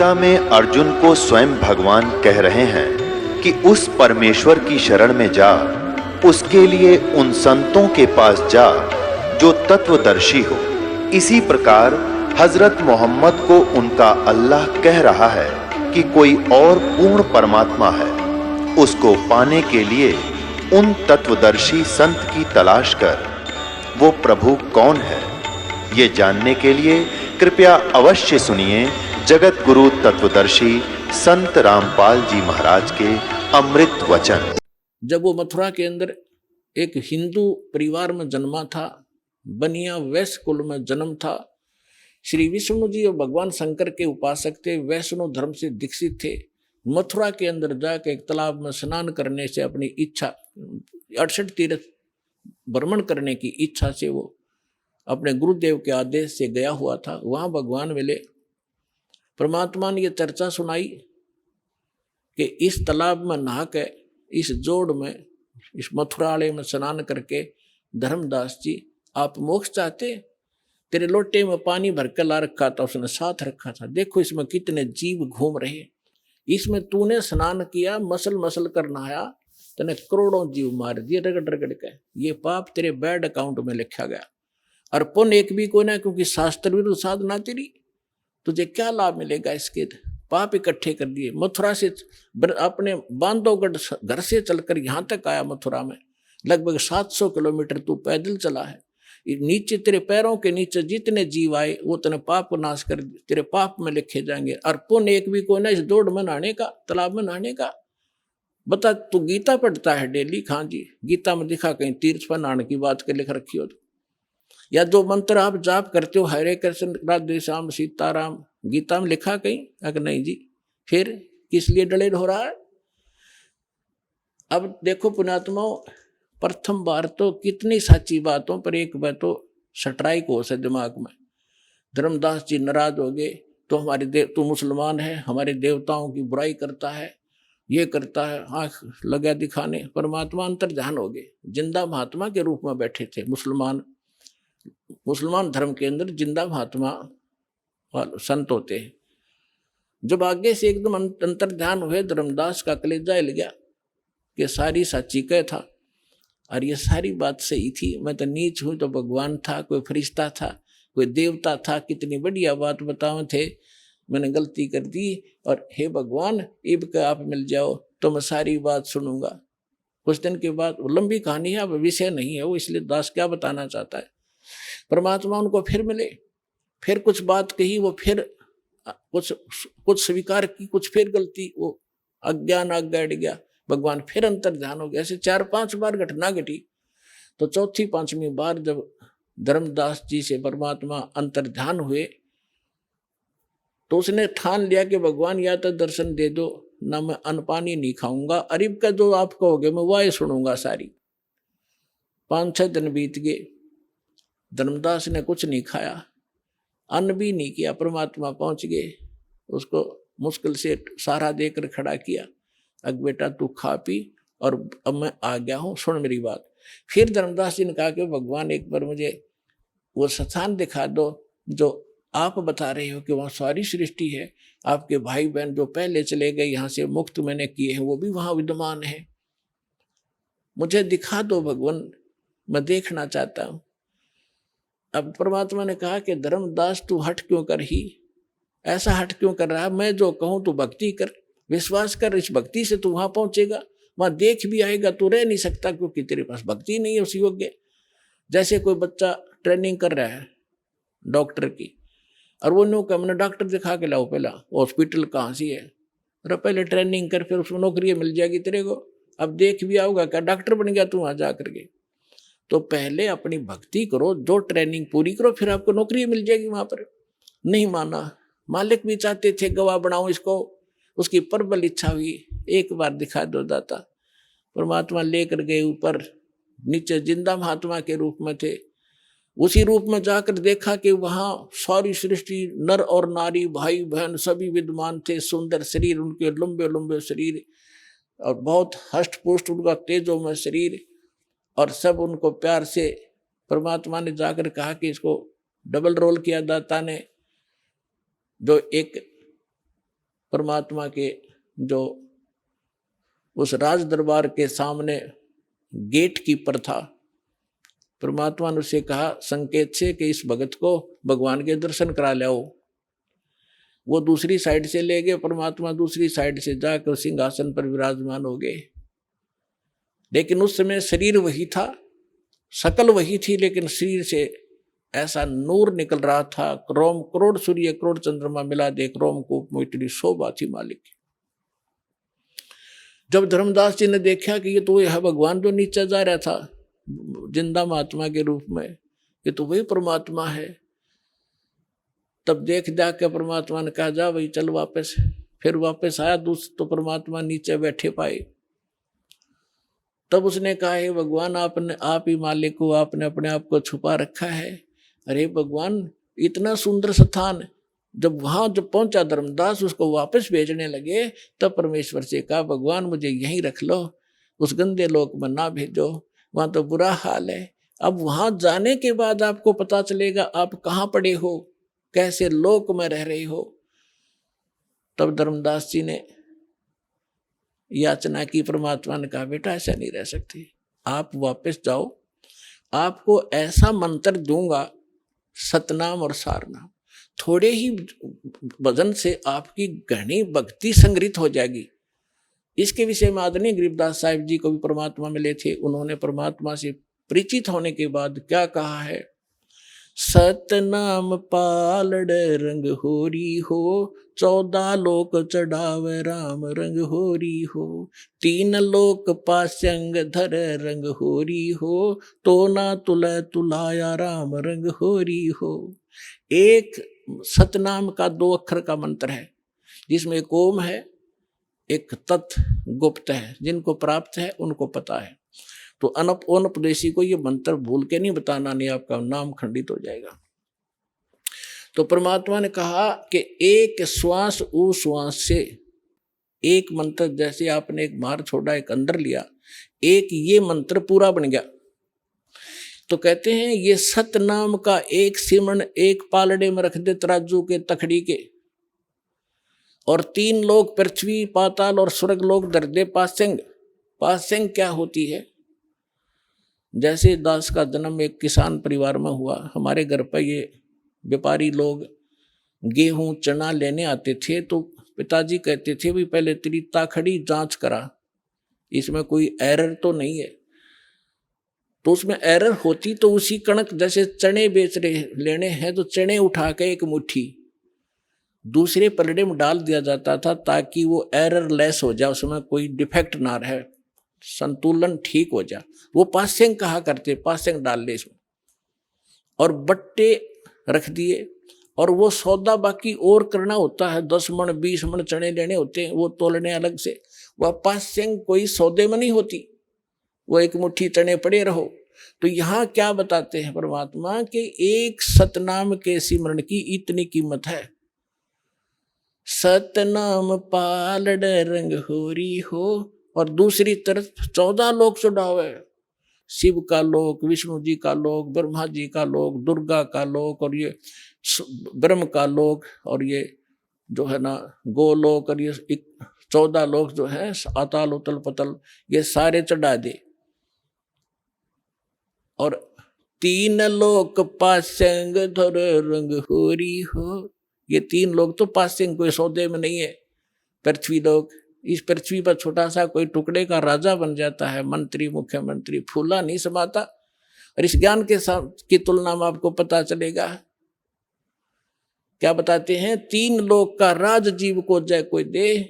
गीता में अर्जुन को स्वयं भगवान कह रहे हैं कि उस परमेश्वर की शरण में जा, उसके लिए उन संतों के पास जा जो तत्वदर्शी हो। इसी प्रकार हजरत मोहम्मद को उनका अल्लाह कह रहा है कि कोई और पूर्ण परमात्मा है, उसको पाने के लिए उन तत्वदर्शी संत की तलाश कर। वो प्रभु कौन है, ये जानने के लिए कृपया अवश्य सुनिए जगत गुरु तत्वदर्शी संत रामपाल जी महाराज के अमृत वचन। जब वो मथुरा के अंदर एक हिंदू परिवार में जन्मा था, बनिया वैश्य कुल में जन्म था। श्री विष्णु जी और भगवान शंकर के उपासक थे, वैष्णव धर्म से दीक्षित थे। मथुरा के अंदर जाकर एक तालाब में स्नान करने से अपनी इच्छा 68 तीर्थ भ्रमण करने की इच्छा से वो अपने गुरुदेव के आदेश से गया हुआ था। वहां भगवान मिले। परमात्मा ने यह चर्चा सुनाई कि इस तालाब में नहा के, इस जोड़ में, इस मथुरालय में स्नान करके, धर्मदास जी आप मोक्ष चाहते? तेरे लोटे में पानी भर के ला रखा था, उसने साथ रखा था, देखो इसमें कितने जीव घूम रहे, इसमें तूने स्नान किया, मसल मसल कर नहाया, तूने करोड़ों जीव मार दिए रगड़ रगड़ के। ये पाप तेरे बैड अकाउंट में लिखा गया। और पुण्य एक भी कोई ना, क्योंकि शास्त्र विरुद्ध साधना तेरी, तुझे क्या लाभ मिलेगा इसके? पाप इकट्ठे कर दिए। मथुरा से अपने बांधवगढ़ घर से चलकर यहाँ तक आया। मथुरा में लगभग 700 किलोमीटर तू पैदल चला है। नीचे तेरे पैरों के नीचे जितने जीव आए वो तेने पाप को नाश कर, तेरे पाप में लिखे जाएंगे। और पुण्य एक भी कोई ना इस दौड़ में नहाने का, तालाब में नहाने का। बता, तू गीता पढ़ता है डेली? हाँ जी। गीता में दिखा कहीं तीर्थ पर नहाने की बात के लिख रखी हो? या जो मंत्र आप जाप करते हो, हरे कृष्ण राधे श्याम सीताराम, गीता में लिखा कहीं? अगर नहीं जी, फिर किस लिए डलेर हो रहा है? अब देखो पुण्यात्माओं, प्रथम बार तो कितनी सच्ची बातों पर एक बार तो स्ट्राइक हो से दिमाग में। धर्मदास जी नाराज हो गए, तो हमारे तू मुसलमान है, हमारे देवताओं की बुराई करता है, ये करता है, आंख लगा दिखाने। परमात्मा अंतर ध्यान हो गए, जिंदा महात्मा के रूप में बैठे थे। मुसलमान धर्म के अंदर जिंदा महात्मा संत होते हैं। जब आगे से एकदम अंतर ध्यान हुए, धर्मदास का कलेजा हिल गया कि सारी सच्ची कह था और ये सारी बात सही थी। मैं तो नीच हूं तो भगवान था, कोई फरिश्ता था, कोई देवता था, कितनी बढ़िया बात बताओ थे। मैंने गलती कर दी और हे भगवान इब के आप मिल जाओ तो मैं सारी बात सुनूंगा। कुछ दिन के बाद, लंबी कहानी है, अब विषय नहीं है वो, इसलिए दास क्या बताना चाहता है। परमात्मा उनको फिर मिले, फिर कुछ बात कही, वो फिर कुछ स्वीकार की, कुछ फिर गलती, वो अज्ञान आज्ञा अड़ गया। भगवान फिर अंतर ध्यान हो गया। ऐसे 4-5 बार घटना घटी। तो चौथी 5वीं बार जब धर्मदास जी से परमात्मा अंतर ध्यान हुए, तो उसने ठान लिया कि भगवान या तो दर्शन दे दो, ना मैं अन्न पानी नहीं खाऊंगा, अरिब का जो आप कहोगे मैं वह सुनूंगा सारी। 5-6 दिन बीत गए, धर्मदास ने कुछ नहीं खाया, अन्न भी नहीं किया। परमात्मा पहुंच गए, उसको मुश्किल से सहारा देकर खड़ा किया। अब बेटा तू खा पी और अब मैं आ गया हूं, सुन मेरी बात। फिर धर्मदास जी ने कहा कि भगवान एक बार मुझे वो स्थान दिखा दो जो आप बता रहे हो कि वहाँ सारी सृष्टि है, आपके भाई बहन जो पहले चले गए यहाँ से मुक्त मैंने किए हैं वो भी वहाँ विद्यमान है, मुझे दिखा दो भगवान, मैं देखना चाहता हूँ। अब परमात्मा ने कहा कि धर्मदास तू हट क्यों कर ही, ऐसा हट क्यों कर रहा है? मैं जो कहूँ तू भक्ति कर, विश्वास कर, इस भक्ति से तू वहां पहुंचेगा, वहां देख भी आएगा। तू रह नहीं सकता क्योंकि तेरे पास भक्ति नहीं है उस योग्य। जैसे कोई बच्चा ट्रेनिंग कर रहा है डॉक्टर की, और वो नो मैंने डॉक्टर दिखा के लाओ, पहला हॉस्पिटल कहाँ सी है, अरे पहले ट्रेनिंग कर, फिर उसको नौकरी मिल जाएगी तेरे को। अब देख भी आओगा क्या डॉक्टर बन गया तू वहां जा करके? तो पहले अपनी भक्ति करो, जो ट्रेनिंग पूरी करो, फिर आपको नौकरी मिल जाएगी वहां पर। नहीं माना, मालिक भी चाहते थे गवाह बनाओ इसको, उसकी प्रबल इच्छा हुई, एक बार दिखा दो दाता। परमात्मा लेकर गए ऊपर, नीचे जिंदा महात्मा के रूप में थे। उसी रूप में जाकर देखा कि वहां सारी सृष्टि, नर और नारी, भाई बहन सभी विद्यमान थे। सुंदर शरीर उनके, लंबे लंबे शरीर, और बहुत हष्ट पुष्ट उनका तेजोमय शरीर, और सब उनको प्यार से परमात्मा ने जाकर कहा कि इसको डबल रोल किया दाता ने। जो एक परमात्मा के जो उस राज दरबार के सामने गेट कीपर था, परमात्मा ने उसे कहा संकेत से कि इस भगत को भगवान के दर्शन करा लाओ। वो दूसरी साइड से ले गए, परमात्मा दूसरी साइड से जाकर सिंहासन पर विराजमान हो गए। लेकिन उस समय शरीर वही था, शकल वही थी, लेकिन शरीर से ऐसा नूर निकल रहा था, रोम करोड़ सूर्य करोड़ चंद्रमा मिला दे रोमकूप में इतनी शोभा थी मालिक। जब धर्मदास जी ने देखा कि ये तो यह भगवान जो नीचे जा रहा था जिंदा महात्मा के रूप में, ये तो वही परमात्मा है, तब देख जाके परमात्मा ने कहा जा भाई चल वापस। फिर वापस आया तो परमात्मा नीचे बैठे पाए। तब उसने कहा हे भगवान, आपने आप ही मालिक को, आपने अपने आप को छुपा रखा है। अरे भगवान, इतना सुंदर स्थान। जब पहुंचा धर्मदास, उसको वापस भेजने लगे, तब परमेश्वर से कहा भगवान मुझे यहीं रख लो, उस गंदे लोक में ना भेजो, वहां तो बुरा हाल है। अब वहां जाने के बाद आपको पता चलेगा आप कहाँ पड़े हो, कैसे लोक में रह रहे हो। तब धर्मदास जी ने याचना की, परमात्मा ने कहा बेटा ऐसा नहीं रह सकती, आप वापस जाओ, आपको ऐसा मंत्र दूंगा सतनाम और सारनाम, थोड़े ही भजन से आपकी घनी भक्ति संग्रहित हो जाएगी। इसके विषय में आदरणीय गरीबदास साहिब जी को भी परमात्मा मिले थे। उन्होंने परमात्मा से परिचित होने के बाद क्या कहा है, सतनाम पालड़ रंग होरी हो, 14 लोक चढ़ावे राम रंग होरी हो, 3 लोक पास्यंग धर रंग होरी हो, तो ना तुले तुलाया राम रंग होरी हो। एक सतनाम का 2 अक्षर का मंत्र है, जिसमें एक ओम है, एक तत् गुप्त है, जिनको प्राप्त है उनको पता है। तो अनपदेशी को ये मंत्र भूल के नहीं बताना, नहीं आपका नाम खंडित हो जाएगा। तो परमात्मा ने कहा कि एक श्वास उश्वास से एक मंत्र, जैसे आपने एक बाहर छोड़ा एक अंदर लिया, एक ये मंत्र पूरा बन गया। तो कहते हैं ये सतनाम का एक सिमरन एक पालड़े में रख दे तराजू के तखड़ी के, और 3 लोग पृथ्वी पाताल और स्वर्ग लोग धर दे पासेंग। पासेंग क्या होती है? जैसे दास का जन्म एक किसान परिवार में हुआ, हमारे घर पर ये व्यापारी लोग गेहूं चना लेने आते थे, तो पिताजी कहते थे भी पहले तेरी ताखड़ी जांच करा, इसमें कोई एरर तो नहीं है। तो उसमें एरर होती तो उसी कणक, जैसे चने बेच रहे लेने हैं तो चने उठा के एक मुट्ठी दूसरे पलड़े में डाल दिया जाता था, ताकि वो एरर लेस हो जाए, उसमें कोई डिफेक्ट ना रहे, संतुलन ठीक हो जाए। वो पासेंग कहा करते, पासेंग डाल ले इसमें, और बट्टे रख दिए। और वो सौदा बाकी और करना होता है, 10 मन 20 मन चने लेने होते हैं, वो तोलने अलग से। वह पासेंग कोई सौदे में नहीं होती, वो एक मुट्ठी चने पड़े रहो। तो यहाँ क्या बताते हैं परमात्मा के एक सतनाम के सिमरण की इतनी कीमत है। सतनाम पालड़ रंग होरी हो, और दूसरी तरफ 14 लोक चढ़ावे, शिव का लोक, विष्णु जी का लोक, ब्रह्मा जी का लोक, दुर्गा का लोक, और ये ब्रह्म का लोक, और ये जो है ना गोलोक, और ये 14 लोक जो है अताल उतल पतल, ये सारे चढ़ा दे। और 3 लोक पासेंग धर रंग होरी हो, ये 3 लोग तो पासेंग कोई सौदे में नहीं है। पृथ्वी लोक, इस पृथ्वी पर छोटा सा कोई टुकड़े का राजा बन जाता है, मंत्री मुख्यमंत्री, फूला नहीं समाता। और इस ज्ञान के साथ की तुलना में आपको पता चलेगा, क्या बताते हैं, 3 लोक का राज जीव को जय कोई दे,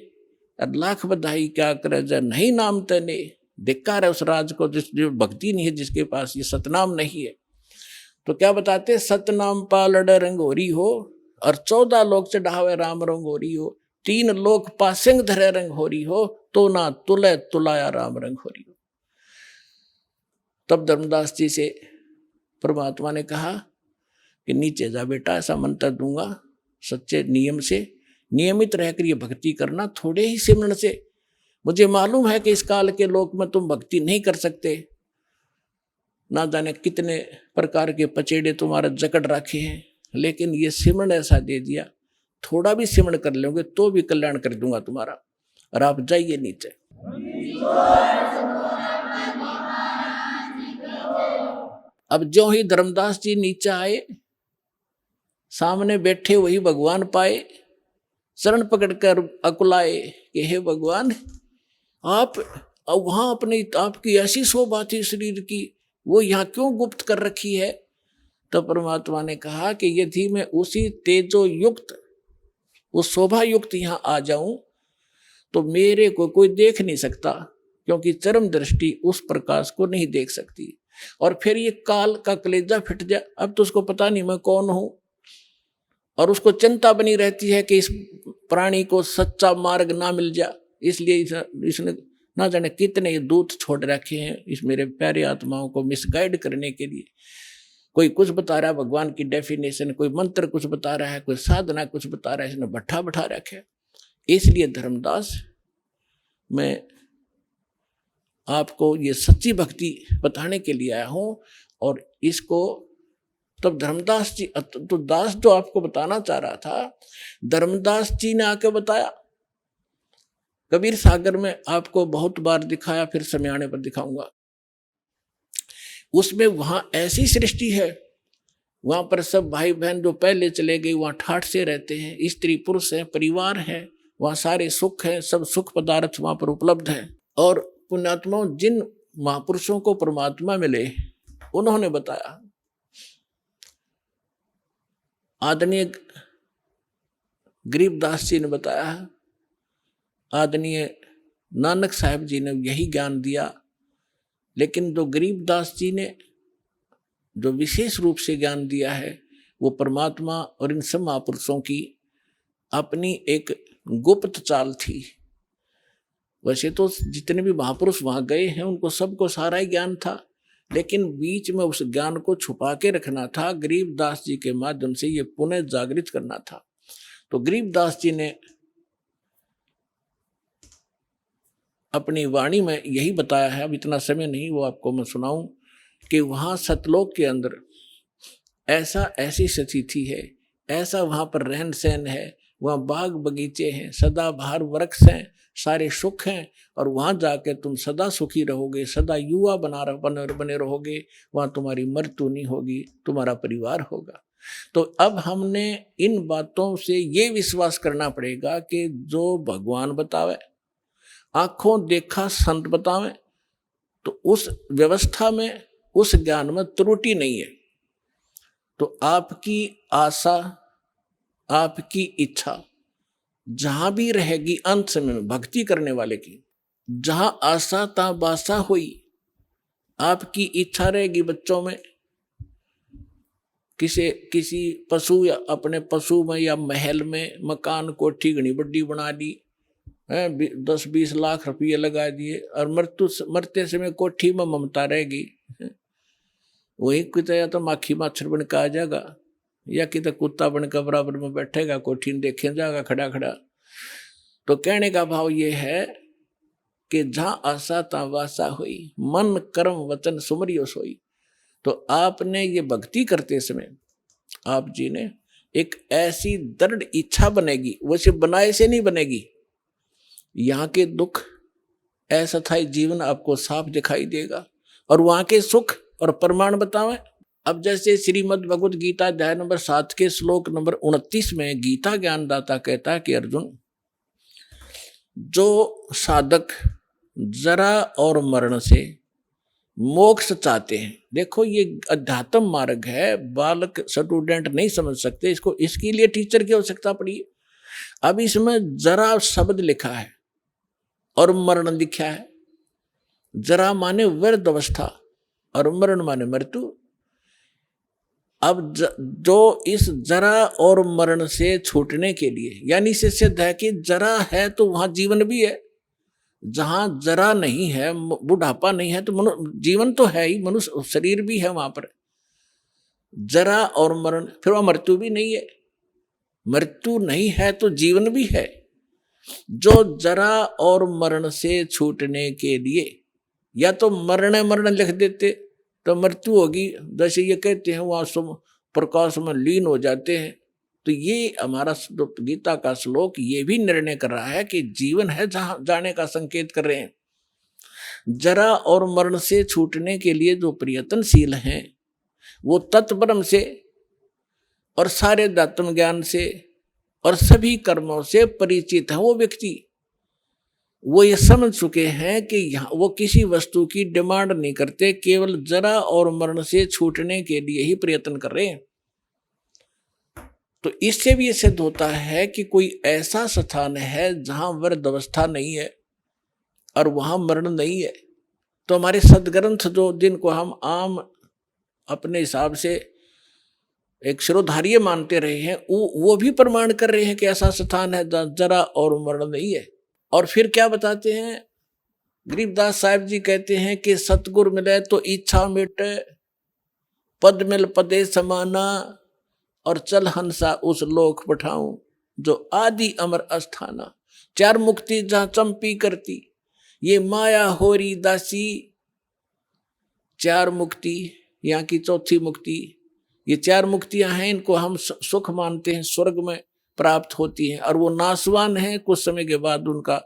और लाख बधाई क्या करे जय नहीं नाम तने। धिक्कार है उस राज को जो भक्ति नहीं है, जिसके पास ये सतनाम नहीं है। तो क्या बताते, सतनाम पालड़ रंगोरी हो, और 14 लोक चढ़ावे राम रंगोरी हो, 3 लोक पासेंग धरे रंग होरी हो, तो ना तुले तुलाया राम रंग होरी हो। तब धर्मदास जी से परमात्मा ने कहा कि नीचे जा बेटा, ऐसा मंत्र दूंगा, सच्चे नियम से नियमित रहकर ये भक्ति करना, थोड़े ही सिमरन से। मुझे मालूम है कि इस काल के लोक में तुम भक्ति नहीं कर सकते, ना जाने कितने प्रकार के पचेड़े तुम्हारे जकड़ रखे हैं, लेकिन ये सिमरन ऐसा दे दिया, थोड़ा भी सिमरण कर लोगे तो भी कल्याण कर दूंगा तुम्हारा। और आप जाइए नीचे। अब जो ही धर्मदास जी नीचे आए, सामने बैठे वही भगवान पाए, शरण पकड़कर अकुलाए कि हे भगवान, आप वहां अपनी आपकी ऐसी शोभा थी शरीर की, वो यहाँ क्यों गुप्त कर रखी है? तो परमात्मा ने कहा कि यदि मैं उसी तेजो युक्त, उस शोभा युक्त यहाँ आ जाऊं तो मेरे को कोई देख नहीं सकता, क्योंकि चरम दृष्टि उस प्रकाश को नहीं देख सकती। और फिर ये काल का कलेजा फिट जाए, अब तो उसको पता नहीं मैं कौन हूं, और उसको चिंता बनी रहती है कि इस प्राणी को सच्चा मार्ग ना मिल जाए। इसलिए इसने ना जाने कितने दूत छोड़ रखे हैं इस मेरे प्यारे आत्माओं को मिसगाइड करने के लिए। कोई कुछ बता रहा है भगवान की डेफिनेशन, कोई मंत्र कुछ बता रहा है, कोई साधना कुछ बता रहा है, इसने भट्ठा बैठा रखे है। इसलिए धर्मदास, मैं आपको ये सच्ची भक्ति बताने के लिए आया हूं। और इसको तब धर्मदास जी, तो दास जो आपको बताना चाह रहा था, धर्मदास जी ने आके बताया। कबीर सागर में आपको बहुत बार दिखाया, फिर समय आने पर दिखाऊंगा। उसमें वहां ऐसी सृष्टि है, वहां पर सब भाई बहन जो पहले चले गए वहां ठाठ से रहते हैं, स्त्री पुरुष है, परिवार है, वहां सारे सुख हैं, सब सुख पदार्थ वहां पर उपलब्ध है। और पुण्यात्माओं, जिन महापुरुषों को परमात्मा मिले उन्होंने बताया, आदरणीय गरीबदास जी ने बताया, आदरणीय नानक साहब जी ने यही ज्ञान दिया। लेकिन जो गरीबदास जी ने जो विशेष रूप से ज्ञान दिया है, वो परमात्मा और इन सब महापुरुषों की अपनी एक गुप्त चाल थी। वैसे तो जितने भी महापुरुष वहां गए हैं उनको सबको सारा ही ज्ञान था, लेकिन बीच में उस ज्ञान को छुपा के रखना था, गरीबदास जी के माध्यम से ये पुनः जागृत करना था। तो गरीबदास जी ने अपनी वाणी में यही बताया है, अब इतना समय नहीं वो आपको मैं सुनाऊं, कि वहां सतलोक के अंदर ऐसी स्थिति है, ऐसा वहां पर रहन सहन है, वहां बाग बगीचे हैं, सदाबहार वृक्ष हैं, सारे सुख हैं, और वहां जाके तुम सदा सुखी रहोगे, सदा युवा बने रहोगे, वहां तुम्हारी मृत्यु नहीं होगी, तुम्हारा परिवार होगा। तो अब हमने इन बातों से ये विश्वास करना पड़ेगा कि जो भगवान बतावे, आंखों देखा संत बतावे, तो उस व्यवस्था में, उस ज्ञान में त्रुटि नहीं है। तो आपकी आशा, आपकी इच्छा जहां भी रहेगी, अंत समय में भक्ति करने वाले की, जहां आशा ता बासा हुई, आपकी इच्छा रहेगी बच्चों में, किसी पशु या अपने पशु में या महल में मकान कोठी घनी बड्डी बना दी, 10-20 लाख रुपये लगा दिए, और मरते समय कोठी में ममता रहेगी। वही कितना या तो माखी मच्छर बन के आ जाएगा, या कितना कुत्ता बनकर बराबर में बैठेगा, कोठी में देखे जाएगा खड़ा खड़ा। तो कहने का भाव ये है कि जहां आशा ता वासा हुई, मन कर्म वचन सुमरियो सोई। तो आपने ये भक्ति करते समय आप जी ने एक ऐसी दृढ़ इच्छा बनेगी, वैसे बनाए से नहीं बनेगी। यहाँ के दुख, अस्थायी जीवन आपको साफ दिखाई देगा, और वहां के सुख और प्रमाण बतावें। अब जैसे श्रीमद् भगवद गीता अध्याय नंबर 7 के श्लोक नंबर 29 में गीता ज्ञानदाता कहता है कि अर्जुन, जो साधक जरा और मरण से मोक्ष चाहते हैं, देखो ये अध्यात्म मार्ग है, बालक स्टूडेंट नहीं समझ सकते इसको, इसके लिए टीचर की आवश्यकता पड़ी है। अब इसमें जरा शब्द लिखा है और मरण लिखा है। जरा माने वृद्ध अवस्था और मरण माने मृत्यु। अब जो इस जरा और मरण से छूटने के लिए, यानी इससे सिद्ध है कि जरा है तो वहां जीवन भी है, जहां जरा नहीं है, बुढ़ापा नहीं है, तो जीवन तो है ही, मनुष्य शरीर भी है वहां पर। जरा और मरण, फिर वहां मृत्यु भी नहीं है, मृत्यु नहीं है तो जीवन भी है। जो जरा और मरण से छूटने के लिए, या तो मरण लिख देते तो मृत्यु होगी, जैसे ये कहते हैं वहां प्रकाश में लीन हो जाते हैं, तो ये हमारा गीता का श्लोक ये भी निर्णय कर रहा है कि जीवन है जहां जाने का संकेत कर रहे हैं। जरा और मरण से छूटने के लिए जो प्रयत्नशील हैं, वो तत्ब्रह्म से और सारे दात्म ज्ञान से और सभी कर्मों से परिचित है। वो व्यक्ति वो ये समझ चुके हैं कि यहाँ वो किसी वस्तु की डिमांड नहीं करते, केवल जरा और मरण से छूटने के लिए ही प्रयत्न कर रहे हैं। तो इससे भी ये सिद्ध होता है कि कोई ऐसा स्थान है जहां वृद्ध अवस्था नहीं है और वहां मरण नहीं है। तो हमारे सदग्रंथ जो जिनको हम आम अपने हिसाब से एक शिरोधार्य मानते रहे हैं, वो भी प्रमाण कर रहे हैं कि ऐसा स्थान है जहां जरा और मरण नहीं है। और फिर क्या बताते हैं, गरीबदास साहिब जी कहते हैं कि सतगुरु मिले तो इच्छा मिटे, पद मिल पदे समाना, और चल हंसा उस लोक पठाऊं जो आदि अमर अस्थाना। चार मुक्ति जहां चंपी करती, ये माया होरी दासी। चार मुक्ति, यहाँ की चौथी मुक्ति, ये चार मुक्तियां हैं, इनको हम सुख मानते हैं, स्वर्ग में प्राप्त होती हैं, और वो नाशवान हैं। कुछ समय के बाद उनका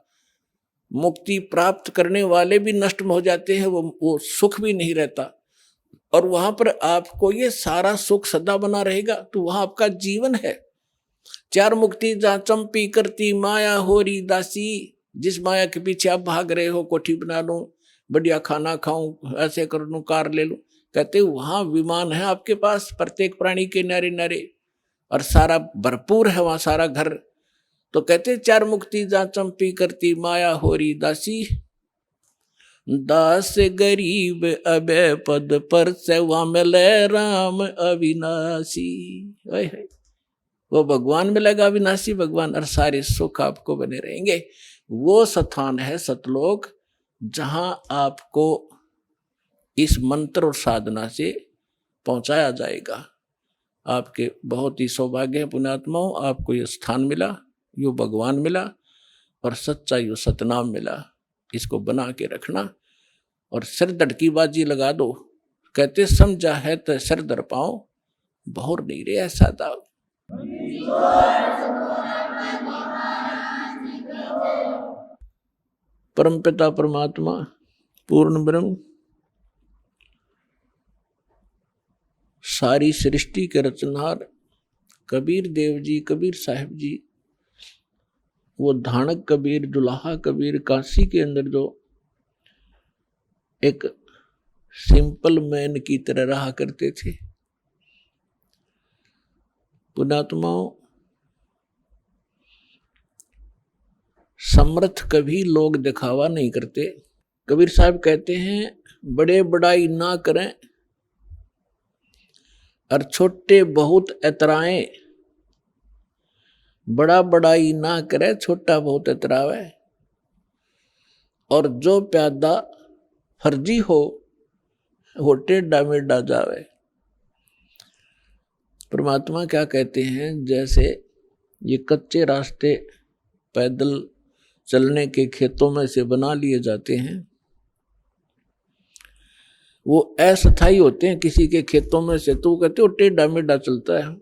मुक्ति प्राप्त करने वाले भी नष्ट हो जाते हैं, वो सुख भी नहीं रहता, और वहां पर आपको ये सारा सुख सदा बना रहेगा। तो वहां आपका जीवन है। चार मुक्ति जहां चंपी करती माया होरी दासी। जिस माया के पीछे आप भाग रहे हो, कोठी बना लूं, बढ़िया खाना खाऊं, ऐसे कर लूं, कार ले लूं, कहते वहां विमान है आपके पास, प्रत्येक प्राणी के नारे नारे, और सारा भरपूर है वहां सारा घर। तो कहते चार मुक्ति जहां चंपी करती माया होरी दासी। दास गरीब अबे पद पर से वहां मिले राम अविनाशी। वो भगवान मिलेगा अविनाशी भगवान, और सारे सुख आपको बने रहेंगे। वो स्थान है सतलोक, जहां आपको इस मंत्र और साधना से पहुंचाया जाएगा। आपके बहुत ही सौभाग्य है पुण्यात्माओं, आपको ये स्थान मिला, यो भगवान मिला, और सच्चा यो सतनाम मिला। इसको बना के रखना और सिर धड़की बाजी लगा दो। कहते समझा है तो सिर धर पाओ, बहुर नहीं रे ऐसा दाव। परमपिता परमात्मा पूर्ण ब्रह्म सारी सृष्टि के रचनहार कबीर देव जी, कबीर साहिब जी, वो धानक कबीर, दुल्हा कबीर, काशी के अंदर जो एक सिंपल मैन की तरह रहा करते थे। पुण्यात्माओं, समर्थ कभी लोग दिखावा नहीं करते। कबीर साहब कहते हैं बड़े बड़ाई ना करें और छोटे बहुत इतराएं। बड़ा बड़ाई ना करे, छोटा बहुत इतरावे, और जो प्यादा फर्जी हो वो टेढ़ा मेढ़ा जावे। परमात्मा क्या कहते हैं, जैसे ये कच्चे रास्ते पैदल चलने के खेतों में से बना लिए जाते हैं, वो अस्थायी होते हैं किसी के खेतों में से, तो कहते हो टेढ़ा मेढ़ा चलता है।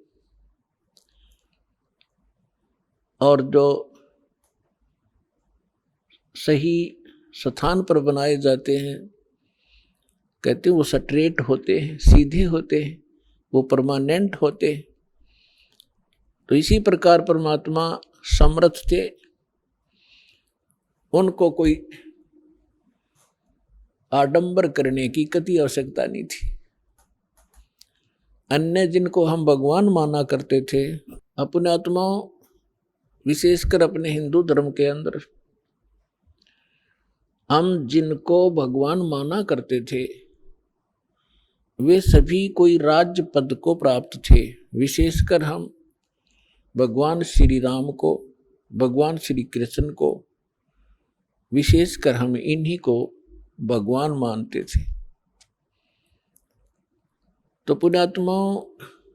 और जो सही स्थान पर बनाए जाते हैं, कहते हैं वो स्ट्रेट होते हैं, सीधे होते हैं, वो परमानेंट होते हैं। तो इसी प्रकार परमात्मा समर्थ थे, उनको कोई आडंबर करने की कति आवश्यकता नहीं थी। अन्य जिनको हम भगवान माना करते थे, अपने आत्माओं, विशेषकर अपने हिंदू धर्म के अंदर हम जिनको भगवान माना करते थे, वे सभी कोई राज्य पद को प्राप्त थे। विशेषकर हम भगवान श्री राम को, भगवान श्री कृष्ण को, विशेषकर हम इन्हीं को भगवान मानते थे। तो पुण्यात्माओं,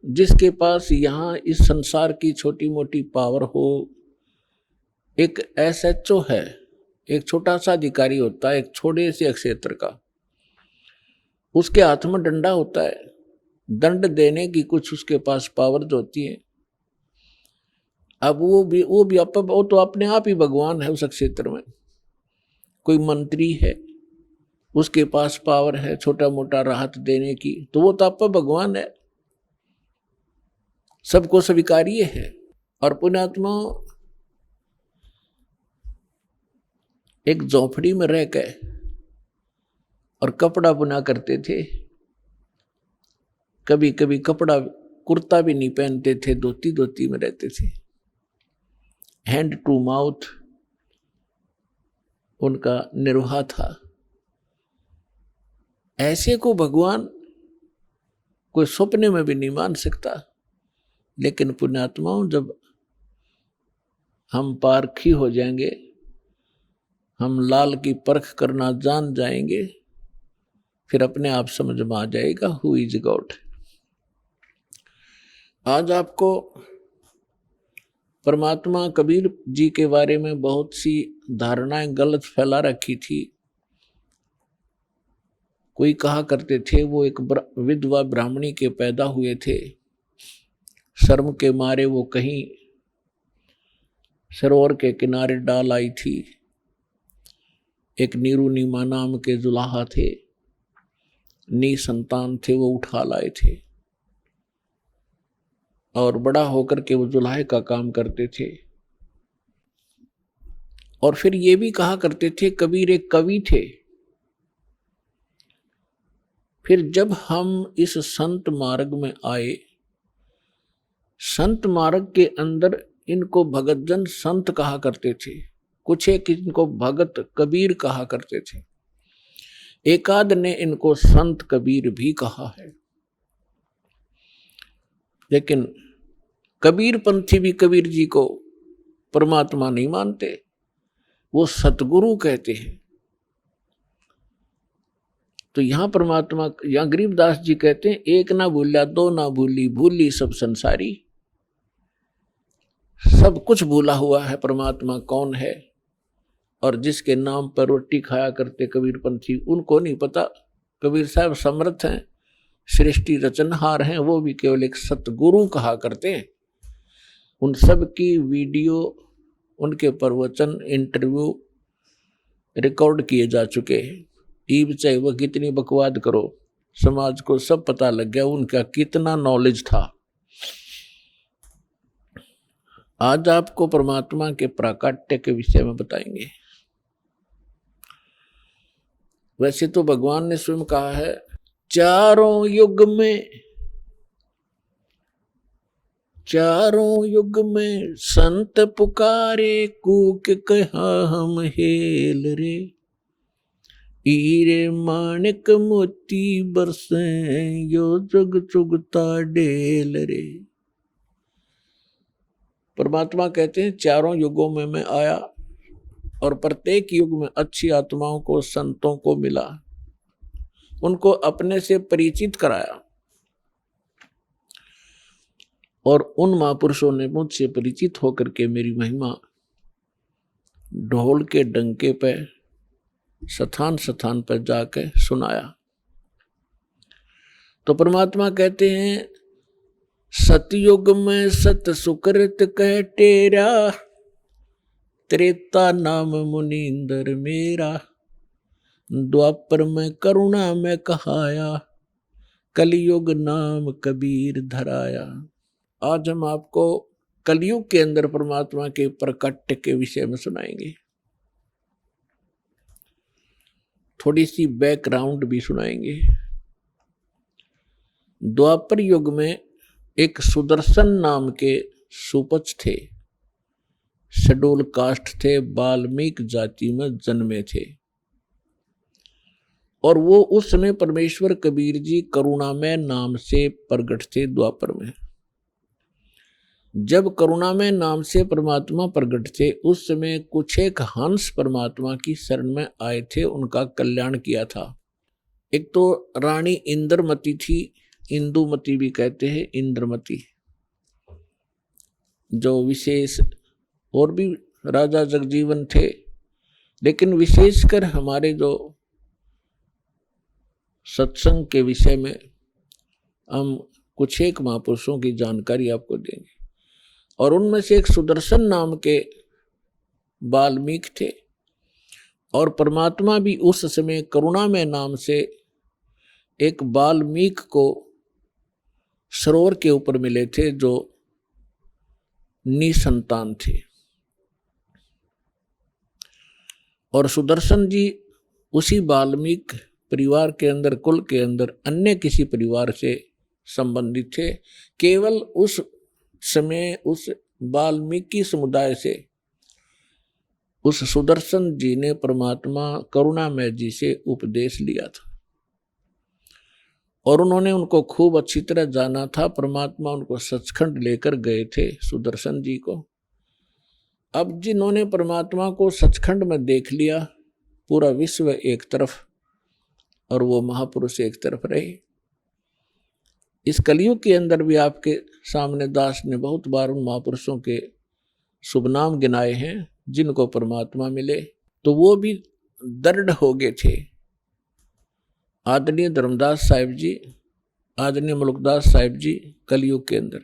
जिसके पास यहाँ इस संसार की छोटी मोटी पावर हो, एक SHO है, एक छोटा सा अधिकारी होता है एक छोटे से क्षेत्र का, उसके हाथ में डंडा होता है, दंड देने की कुछ उसके पास पावर जो होती है, अब वो तो अपने आप ही भगवान है उस क्षेत्र में। कोई मंत्री है, उसके पास पावर है छोटा मोटा राहत देने की, तो वो तो आपका भगवान है, सबको स्वीकार्य है। और पुण्यात्मा एक झोपड़ी में रह के और कपड़ा बुना करते थे। कभी कभी कपड़ा कुर्ता भी नहीं पहनते थे, धोती में रहते थे। हैंड टू माउथ उनका निर्वाह था। ऐसे को भगवान कोई सपने में भी नहीं मान सकता। लेकिन पुण्यात्माओं, जब हम पारखी हो जाएंगे, हम लाल की परख करना जान जाएंगे, फिर अपने आप समझ में आ जाएगा हु इज गॉड। आज आपको परमात्मा कबीर जी के बारे में बहुत सी धारणाएं गलत फैला रखी थी। कोई कहा करते थे वो एक विधवा ब्राह्मणी के पैदा हुए थे, शर्म के मारे वो कहीं सरोवर के किनारे डाल आई थी। एक नीरू नीमा नाम के जुलाहा थे, संतान थे, वो उठा लाए थे और बड़ा होकर के वो जुलाहे का काम करते थे। और फिर ये भी कहा करते थे कबीर एक कवि थे। फिर जब हम इस संत मार्ग में आए, संत मार्ग के अंदर इनको भगतजन संत कहा करते थे, कुछ एक इनको भगत कबीर कहा करते थे, एकाद ने इनको संत कबीर भी कहा है। लेकिन कबीर पंथी भी कबीर जी को परमात्मा नहीं मानते, वो सतगुरु कहते हैं। तो यहां परमात्मा, यहां गरीबदास जी कहते हैं, एक ना भूला दो ना भूली, भूली सब संसारी। सब कुछ भूला हुआ है परमात्मा कौन है। और जिसके नाम पर रोटी खाया करते कबीर पंथी, उनको नहीं पता कबीर साहब समर्थ हैं, सृष्टि रचनहार हैं, वो भी केवल एक सतगुरु कहा करते हैं। उन सब की वीडियो, उनके प्रवचन, इंटरव्यू रिकॉर्ड किए जा चुके हैं। ईब चाहे वह कितनी बकवाद करो, समाज को सब पता लग गया उनका कितना नॉलेज था। आज आपको परमात्मा के प्राकट्य के विषय में बताएंगे। वैसे तो भगवान ने स्वयं कहा है, चारों युग में संत पुकारे, कूक कहा हम हेल रे, हीरे माणिक मोती बरसे, यो जुग चुगता डेल रे। परमात्मा कहते हैं चारों युगों में मैं आया और प्रत्येक युग में अच्छी आत्माओं को, संतों को मिला, उनको अपने से परिचित कराया। और उन महापुरुषों ने मुझसे परिचित होकर के मेरी महिमा ढोल के डंके पे स्थान स्थान पर जाकर सुनाया। तो परमात्मा कहते हैं, सतयुग में सत सुकृत कह टेरा, त्रेता नाम मुनींदर मेरा, द्वापर में करुणा में कहाया, कलयुग नाम कबीर धराया। आज हम आपको कलयुग के अंदर परमात्मा के प्रकट के विषय में सुनाएंगे। थोड़ी सी बैकग्राउंड भी सुनाएंगे। द्वापर युग में एक सुदर्शन नाम के सुपच थे, शेड्यूल कास्ट थे, वाल्मीकि जाति में जन्मे थे। और वो उस समय परमेश्वर कबीर जी करुणामय नाम से प्रकट थे द्वापर में। जब करुणामय नाम से परमात्मा प्रकट थे, उस समय कुछ एक हंस परमात्मा की शरण में आए थे, उनका कल्याण किया था। एक तो रानी इंद्रमती थी, इंदुमती भी कहते हैं, इंद्रमती, जो विशेष, और भी राजा जगजीवन थे, लेकिन विशेषकर हमारे जो सत्संग के विषय में हम कुछ एक महापुरुषों की जानकारी आपको देंगे। और उनमें से एक सुदर्शन नाम के वाल्मीकि थे। और परमात्मा भी उस समय करुणामय नाम से एक वाल्मीकि को सरोवर के ऊपर मिले थे जो निसंतान थे। और सुदर्शन जी उसी वाल्मीकि परिवार के अंदर, कुल के अंदर अन्य किसी परिवार से संबंधित थे। केवल उस समय उस वाल्मीकि समुदाय से उस सुदर्शन जी ने परमात्मा करुणामय जी से उपदेश लिया था और उन्होंने उनको खूब अच्छी तरह जाना था। परमात्मा उनको सचखंड लेकर गए थे सुदर्शन जी को। अब जिन्होंने परमात्मा को सचखंड में देख लिया, पूरा विश्व एक तरफ और वो महापुरुष एक तरफ रहे। इस कलयुग के अंदर भी आपके सामने दास ने बहुत बार उन महापुरुषों के शुभ नाम गिनाए हैं जिनको परमात्मा मिले, तो वो भी दृढ़ हो गए थे। आदरणीय धर्मदास साहिब जी, आदरणीय मुल्कदास साहिब जी कलयुग के अंदर,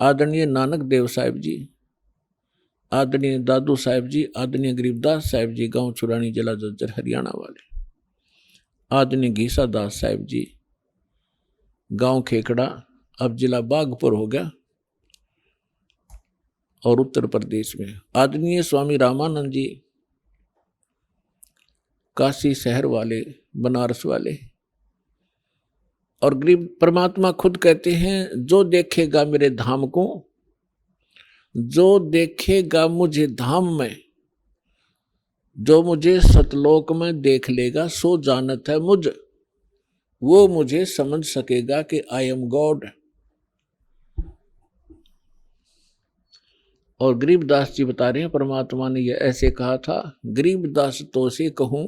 आदरणीय नानक देव साहिब जी, आदरणीय दादू साहिब जी, आदरणीय गरीबदास साहिब जी गांव चुरानी जिला जज्जर हरियाणा वाले, आदरणीय घीसा दास साहिब जी गांव खेकड़ा अब जिला बागपुर हो गया और उत्तर प्रदेश में, आदरणीय स्वामी रामानंद जी काशी शहर वाले, बनारस वाले। और गरीब परमात्मा खुद कहते हैं जो देखेगा मेरे धाम को, जो देखेगा मुझे धाम में, जो मुझे सतलोक में देख लेगा सो जानत है मुझ, वो मुझे समझ सकेगा कि आई एम गॉड। और गरीबदास जी बता रहे हैं परमात्मा ने यह ऐसे कहा था, गरीबदास तो से कहूं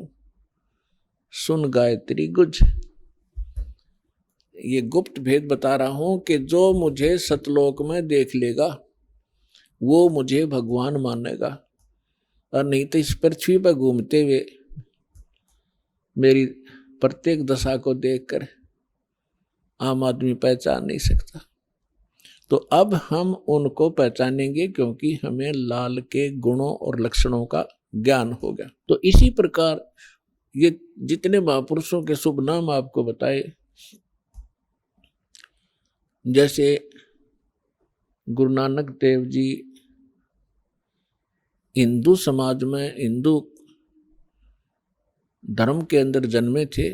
सुन गायत्री गुज। ये गुप्त भेद बता रहा हूं कि जो मुझे सतलोक में देख लेगा वो मुझे भगवान मानेगा, और नहीं तो इस पृथ्वी पर घूमते हुए मेरी प्रत्येक दशा को देखकर आम आदमी पहचान नहीं सकता। तो अब हम उनको पहचानेंगे क्योंकि हमें लाल के गुणों और लक्षणों का ज्ञान हो गया। तो इसी प्रकार ये जितने महापुरुषों के शुभ नाम आपको बताए, जैसे गुरु नानक देव जी हिंदू समाज में, हिंदू धर्म के अंदर जन्मे थे।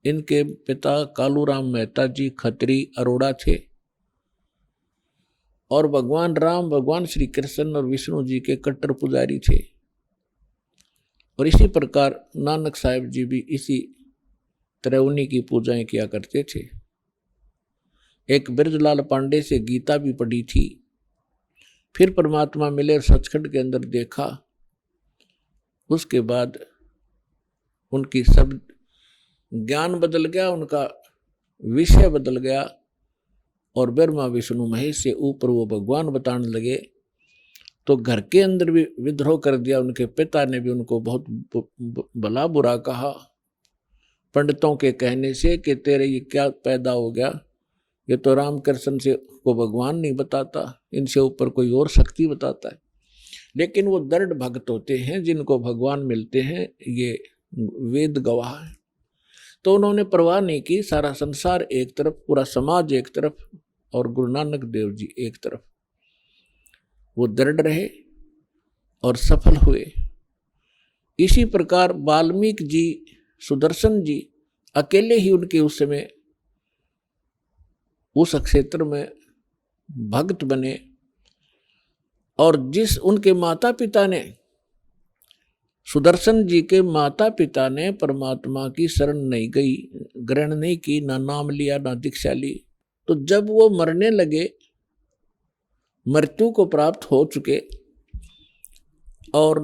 इनके पिता कालूराम मेहता जी खत्री अरोड़ा थे और भगवान राम, भगवान श्री कृष्ण और विष्णु जी के कट्टर पुजारी थे। और इसी प्रकार नानक साहिब जी भी इसी तरह उन्हीं की पूजाएं किया करते थे। एक ब्रजलाल पांडे से गीता भी पढ़ी थी। फिर परमात्मा मिले और सचखंड के अंदर देखा। उसके बाद उनकी सब ज्ञान बदल गया, उनका विषय बदल गया और ब्रह्मा विष्णु महेश से ऊपर वो भगवान बताने लगे। तो घर के अंदर भी विद्रोह कर दिया। उनके पिता ने भी उनको बहुत भला बुरा कहा पंडितों के कहने से कि तेरे ये क्या पैदा हो गया, ये तो रामकृष्ण से को भगवान नहीं बताता, इनसे ऊपर कोई और शक्ति बताता है। लेकिन वो दृढ़ भक्त होते हैं जिनको भगवान मिलते हैं, ये वेद गवाह है। तो उन्होंने परवाह नहीं की, सारा संसार एक तरफ, पूरा समाज एक तरफ और गुरु नानक देव जी एक तरफ। वो दृढ़ रहे और सफल हुए। इसी प्रकार वाल्मीकि जी, सुदर्शन जी अकेले ही उनके उस समय उस क्षेत्र में भक्त बने। और जिस उनके माता पिता ने, सुदर्शन जी के माता पिता ने परमात्मा की शरण नहीं गई, ग्रहण नहीं की, ना नाम लिया ना दीक्षा ली। तो जब वो मरने लगे, मृत्यु को प्राप्त हो चुके, और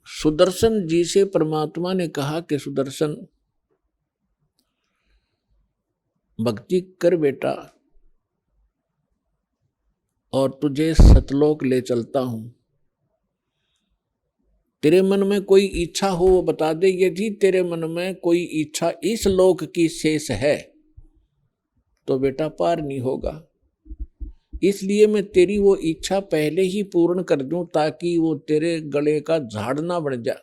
सुदर्शन जी से परमात्मा ने कहा कि सुदर्शन भक्ति कर बेटा और तुझे सतलोक ले चलता हूं। तेरे मन में कोई इच्छा हो वो बता दे। यदि तेरे मन में कोई इच्छा इस लोक की शेष है तो बेटा पार नहीं होगा। इसलिए मैं तेरी वो इच्छा पहले ही पूर्ण कर दूं ताकि वो तेरे गले का झाड़ ना बन जाए।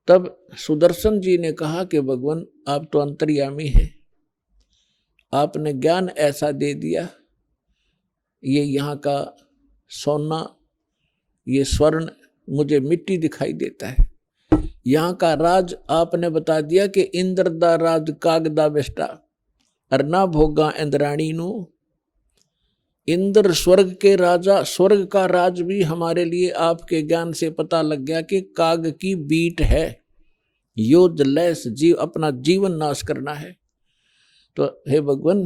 तब सुदर्शन जी ने कहा कि भगवान आप तो अंतर्यामी हैं, आपने ज्ञान ऐसा दे दिया, ये यहाँ का सोना, ये स्वर्ण मुझे मिट्टी दिखाई देता है। यहाँ का राज आपने बता दिया कि इंद्र दा राज कागदा बेस्टा और ना भोगा इंद्राणी नु। इंद्र स्वर्ग के राजा, स्वर्ग का राज भी हमारे लिए आपके ज्ञान से पता लग गया कि काग की बीट है, योद्ध लैस जीव अपना जीवन नाश करना है। तो हे भगवान,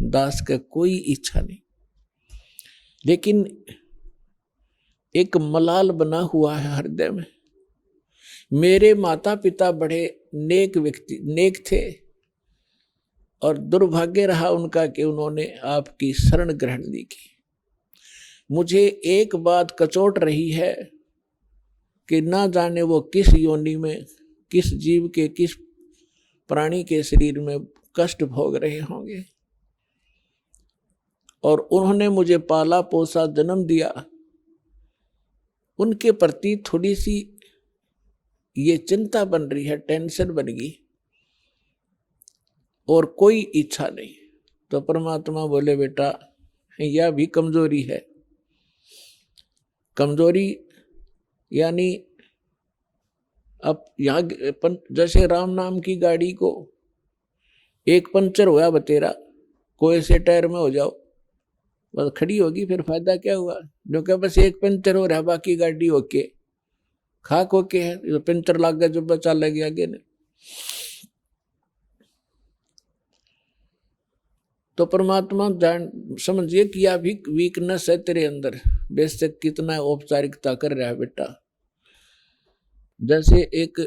दास का कोई इच्छा नहीं, लेकिन एक मलाल बना हुआ है हृदय में। मेरे माता पिता बड़े नेक व्यक्ति, नेक थे, और दुर्भाग्य रहा उनका कि उन्होंने आपकी शरण ग्रहण नहीं की। मुझे एक बात कचोट रही है कि ना जाने वो किस योनि में, किस जीव के, किस प्राणी के शरीर में कष्ट भोग रहे होंगे। और उन्होंने मुझे पाला पोसा, जन्म दिया, उनके प्रति थोड़ी सी ये चिंता बन रही है, टेंशन बन गई, और कोई इच्छा नहीं। तो परमात्मा बोले बेटा यह भी कमजोरी है। कमजोरी यानी अब यहाँ जैसे राम नाम की गाड़ी को एक पंचर होया बतेरा, कोई से टायर में हो जाओ बस खड़ी होगी, फिर फायदा क्या हुआ? जो क्या बस एक पंचर हो रहा, बाकी गाड़ी होके खाक होके है, तो पंचर लग गया जो बचा लगे आगे ने। तो परमात्मा जान समझिए कि यह भी वीकनेस है तेरे अंदर, बेशक कितना औपचारिकता कर रहा है बेटा। जैसे एक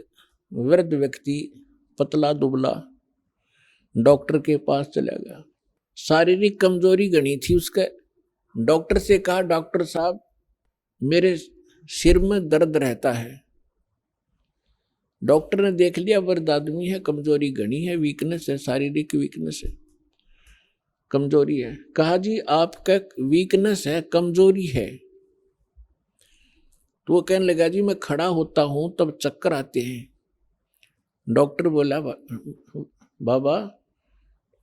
वृद्ध व्यक्ति पतला दुबला डॉक्टर के पास चला गया, शारीरिक कमजोरी गणी थी उसके। डॉक्टर से कहा डॉक्टर साहब मेरे सिर में दर्द रहता है। डॉक्टर ने देख लिया वृद्ध आदमी है, कमजोरी गणी है, वीकनेस है, शारीरिक वीकनेस है, कमजोरी है। कहा जी आपका वीकनेस है, कमजोरी है। तो वो कहने लगा जी मैं खड़ा होता हूं तब चक्कर आते हैं। डॉक्टर बोला बाबा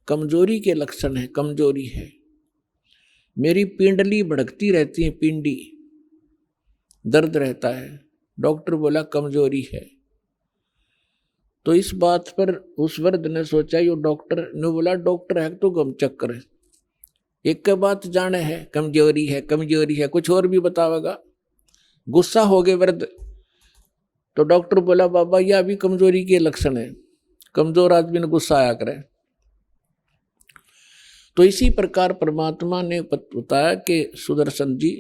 कमजोरी के लक्षण है, कमजोरी है, मेरी पिंडली भड़कती रहती है, पिंडी दर्द रहता है। डॉक्टर बोला कमजोरी है। तो इस बात पर उस वृद्ध ने सोचा, यो डॉक्टर ने बोला डॉक्टर है तो गम चक्कर है, एक का बात जाने है, कमजोरी है, कमजोरी है, कुछ और भी बतावेगा। गुस्सा हो गए वृद्ध। तो डॉक्टर बोला बाबा यह भी कमजोरी के लक्षण है, कमजोर आदमी ने गुस्सा आया करे। तो इसी प्रकार परमात्मा ने बताया कि सुदर्शन जी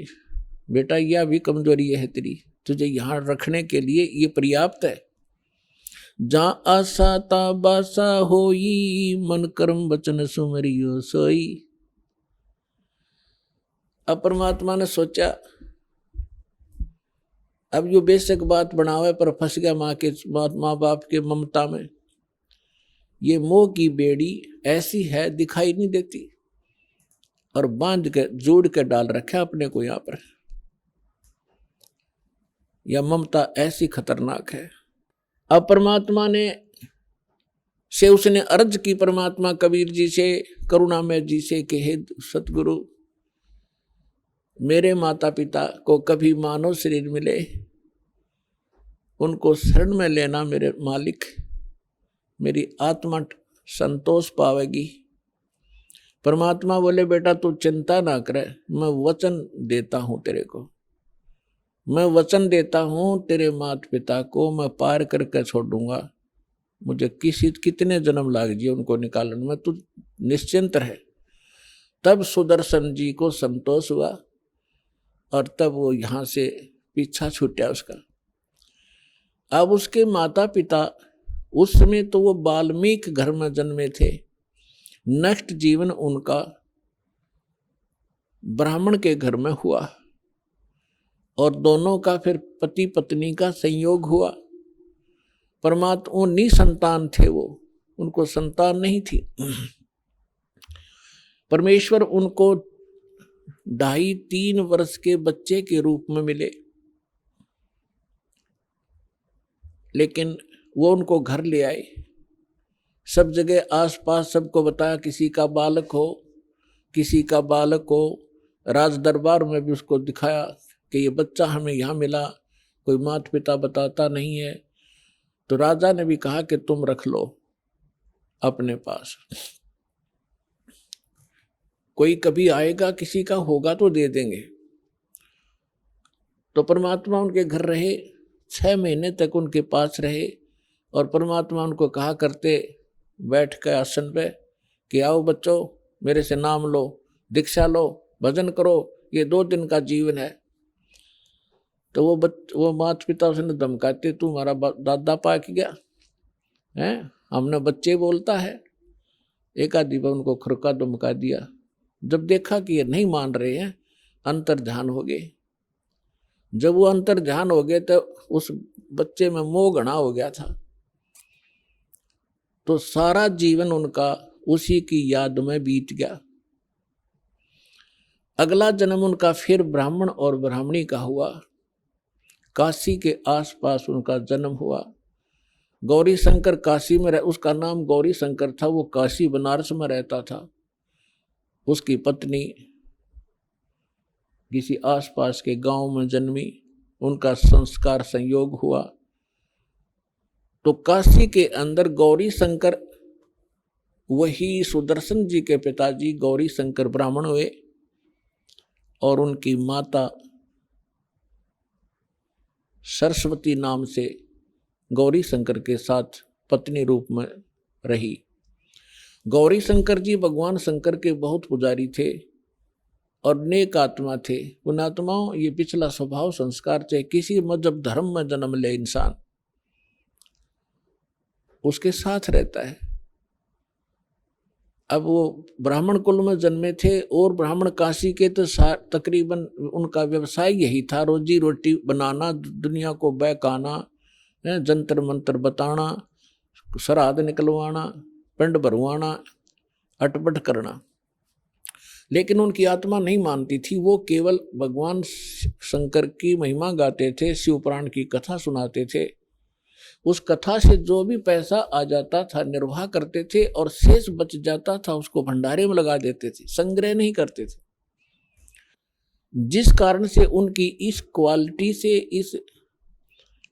बेटा यह भी कमजोरी है तेरी, तुझे यहां रखने के लिए ये पर्याप्त है। जहां आशा ता बासा होई, मन कर्म वचन सुमरियो सोई। अब परमात्मा ने सोचा अब यो बेशक बात बनावे पर फंस गया माँ बाप के ममता में। ये मोह की बेड़ी ऐसी है दिखाई नहीं देती, और बांध के जोड़ के डाल रखा अपने को यहां पर। यह ममता ऐसी खतरनाक है। अब परमात्मा ने से उसने अर्ज की परमात्मा कबीर जी से, करुणामय जी से कि हे सतगुरु मेरे माता पिता को कभी मानव शरीर मिले उनको शरण में लेना मेरे मालिक, मेरी आत्मा संतोष पावेगी। परमात्मा बोले बेटा तू चिंता ना करे, मैं वचन देता हूं तेरे को, मैं वचन देता हूं तेरे माता पिता को मैं पार करके छोड़ूंगा। मुझे कितने जन्म लाग जाए उनको निकालने में, तू निश्चिंत रहे। तब सुदर्शन जी को संतोष हुआ और तब वो यहां से पीछा छूटा उसका। अब उसके माता पिता उस समय तो वो वाल्मीकि घर में जन्मे थे, नेक्स्ट जीवन उनका ब्राह्मण के घर में हुआ, और दोनों का फिर पति पत्नी का संयोग हुआ। परमात्मा निसंतान थे वो, उनको संतान नहीं थी। परमेश्वर उनको 2.5-3 वर्ष के बच्चे के रूप में मिले, लेकिन वो उनको घर ले आए, सब जगह आसपास सबको बताया किसी का बालक हो, किसी का बालक हो। राज दरबार में भी उसको दिखाया कि ये बच्चा हमें यहाँ मिला, कोई माता पिता बताता नहीं है। तो राजा ने भी कहा कि तुम रख लो अपने पास, कोई कभी आएगा किसी का होगा तो दे देंगे। तो परमात्मा उनके घर रहे, 6 महीने तक उनके पास रहे, और परमात्मा उनको कहा करते बैठ के आसन पे कि आओ बच्चों, मेरे से नाम लो, दीक्षा लो, भजन करो, ये 2 दिन का जीवन है। तो वो माता पिता उसने धमकाते, तू हमारा दादा पाक गया है, हमने बच्चे बोलता है। एक आधी बार उनको खुरका धमका दिया। जब देखा कि ये नहीं मान रहे हैं, अंतर ध्यान हो गए। जब वो अंतर ध्यान हो गए तो उस बच्चे में मोह घना हो गया था। तो सारा जीवन उनका उसी की याद में बीत गया। अगला जन्म उनका फिर ब्राह्मण और ब्राह्मणी का हुआ। काशी के आसपास उनका जन्म हुआ। गौरी शंकर काशी में उसका नाम गौरी शंकर था। वो काशी बनारस में रहता था। उसकी पत्नी किसी आसपास के गांव में जन्मी, उनका संस्कार संयोग हुआ। तो काशी के अंदर गौरी शंकर, वही सुदर्शन जी के पिताजी गौरी शंकर ब्राह्मण हुए, और उनकी माता सरस्वती नाम से गौरी शंकर के साथ पत्नी रूप में रही। गौरी शंकर जी भगवान शंकर के बहुत पुजारी थे और नेक आत्मा थे। उन आत्माओं, ये पिछला स्वभाव संस्कार, चाहे किसी मजहब धर्म में जन्म ले इंसान, उसके साथ रहता है। अब वो ब्राह्मण कुल में जन्मे थे, और ब्राह्मण काशी के तो तकरीबन उनका व्यवसाय यही था, रोजी रोटी बनाना, दुनिया को बहकाना, जंतर मंतर बताना, श्राद्ध निकलवाना, पिंड भरवाना, अटपट करना। लेकिन उनकी आत्मा नहीं मानती थी। वो केवल भगवान शंकर की महिमा गाते थे, शिव पुराण की कथा सुनाते थे। उस कथा से जो भी पैसा आ जाता था निर्वाह करते थे, और शेष बच जाता था उसको भंडारे में लगा देते थे, संग्रह नहीं करते थे। जिस कारण से उनकी इस क्वालिटी से, इस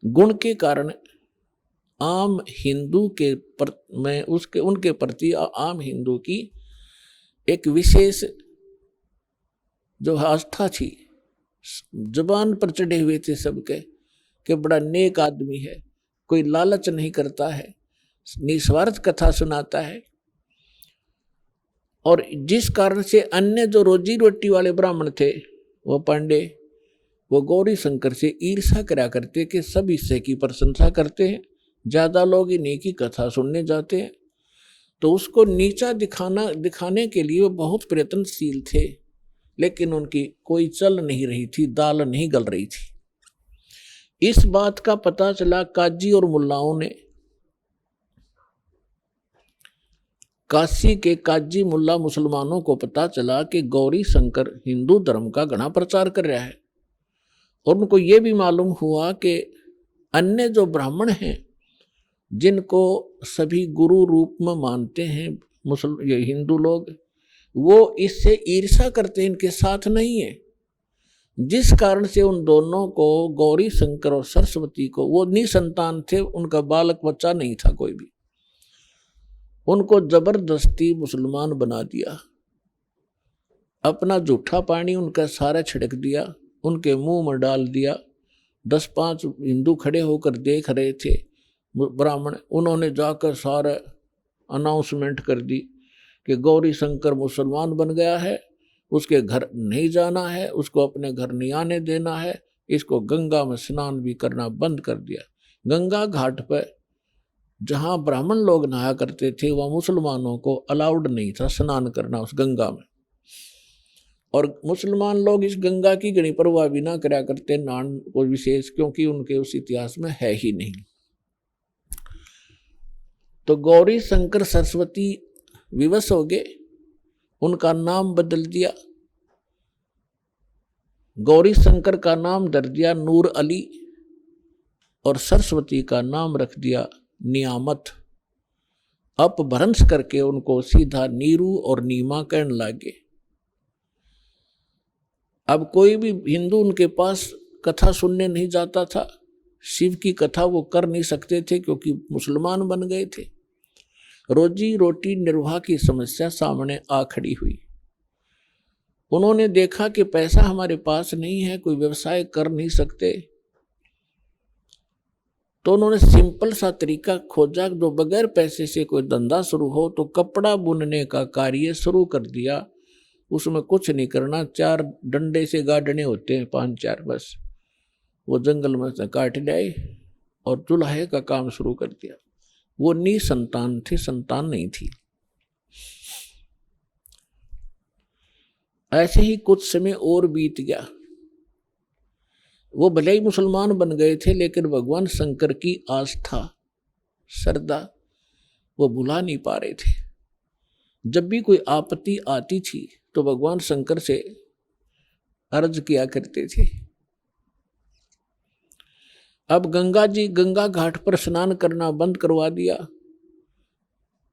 गुण के कारण आम हिंदू के में उनके प्रति आम हिंदू की एक विशेष जो आस्था थी, जुबान पर चढ़े हुए थे सबके कि बड़ा नेक आदमी है, कोई लालच नहीं करता है, निस्वार्थ कथा सुनाता है। और जिस कारण से अन्य जो रोजी रोटी वाले ब्राह्मण थे, वो पांडे, वो गौरी शंकर से ईर्ष्या करा करते कि सब इससे की प्रशंसा करते हैं, ज्यादा लोग इन्हीं की कथा सुनने जाते हैं। तो उसको नीचा दिखाने के लिए वो बहुत प्रयत्नशील थे, लेकिन उनकी कोई चल नहीं रही थी, दाल नहीं गल रही थी। इस बात का पता चला काजी और मुल्लाओं ने। काशी के काजी मुल्ला मुसलमानों को पता चला कि गौरी शंकर हिंदू धर्म का घना प्रचार कर रहा है, और उनको ये भी मालूम हुआ कि अन्य जो ब्राह्मण हैं, जिनको सभी गुरु रूप में मानते हैं ये हिंदू लोग, वो इससे ईर्ष्या करते हैं, इनके साथ नहीं है। जिस कारण से उन दोनों को, गौरी शंकर और सरस्वती को, वो निसंतान थे, उनका बालक बच्चा नहीं था कोई भी, उनको जबरदस्ती मुसलमान बना दिया। अपना जूठा पानी उनका सारा छिड़क दिया, उनके मुंह में डाल दिया। 10-5 हिंदू खड़े होकर देख रहे थे ब्राह्मण, उन्होंने जाकर सारे अनाउंसमेंट कर दी कि गौरी शंकर मुसलमान बन गया है, उसके घर नहीं जाना है, उसको अपने घर नहीं आने देना है, इसको गंगा में स्नान भी करना बंद कर दिया। गंगा घाट पर जहाँ ब्राह्मण लोग नहाया करते थे, वह मुसलमानों को अलाउड नहीं था स्नान करना उस गंगा में, और मुसलमान लोग इस गंगा की घनी परवाह भी ना करा करते, नहान को विशेष, क्योंकि उनके उस इतिहास में है ही नहीं। तो गौरी शंकर सरस्वती विवश हो गए, उनका नाम बदल दिया, गौरी शंकर का नाम धर दिया नूर अली, और सरस्वती का नाम रख दिया नियामत। अपभ्रंश करके उनको सीधा नीरू और नीमा कहने लगे। अब कोई भी हिंदू उनके पास कथा सुनने नहीं जाता था, शिव की कथा वो कर नहीं सकते थे क्योंकि मुसलमान बन गए थे। रोजी रोटी निर्वाह की समस्या सामने आ खड़ी हुई। उन्होंने देखा कि पैसा हमारे पास नहीं है, कोई व्यवसाय कर नहीं सकते, तो उन्होंने सिंपल सा तरीका खोजा जो बगैर पैसे से कोई धंधा शुरू हो। तो कपड़ा बुनने का कार्य शुरू कर दिया। उसमें कुछ नहीं करना, 4 डंडे से गाड़ने होते हैं, 5-4 बस, वो जंगल में से काट लाए और चूल्हे का काम शुरू कर दिया। वो निसंतान थे, संतान नहीं थी। ऐसे ही कुछ समय और बीत गया। वो भले ही मुसलमान बन गए थे, लेकिन भगवान शंकर की आस्था श्रद्धा वो भुला नहीं पा रहे थे। जब भी कोई आपत्ति आती थी तो भगवान शंकर से अर्ज किया करते थे। अब गंगा घाट पर स्नान करना बंद करवा दिया।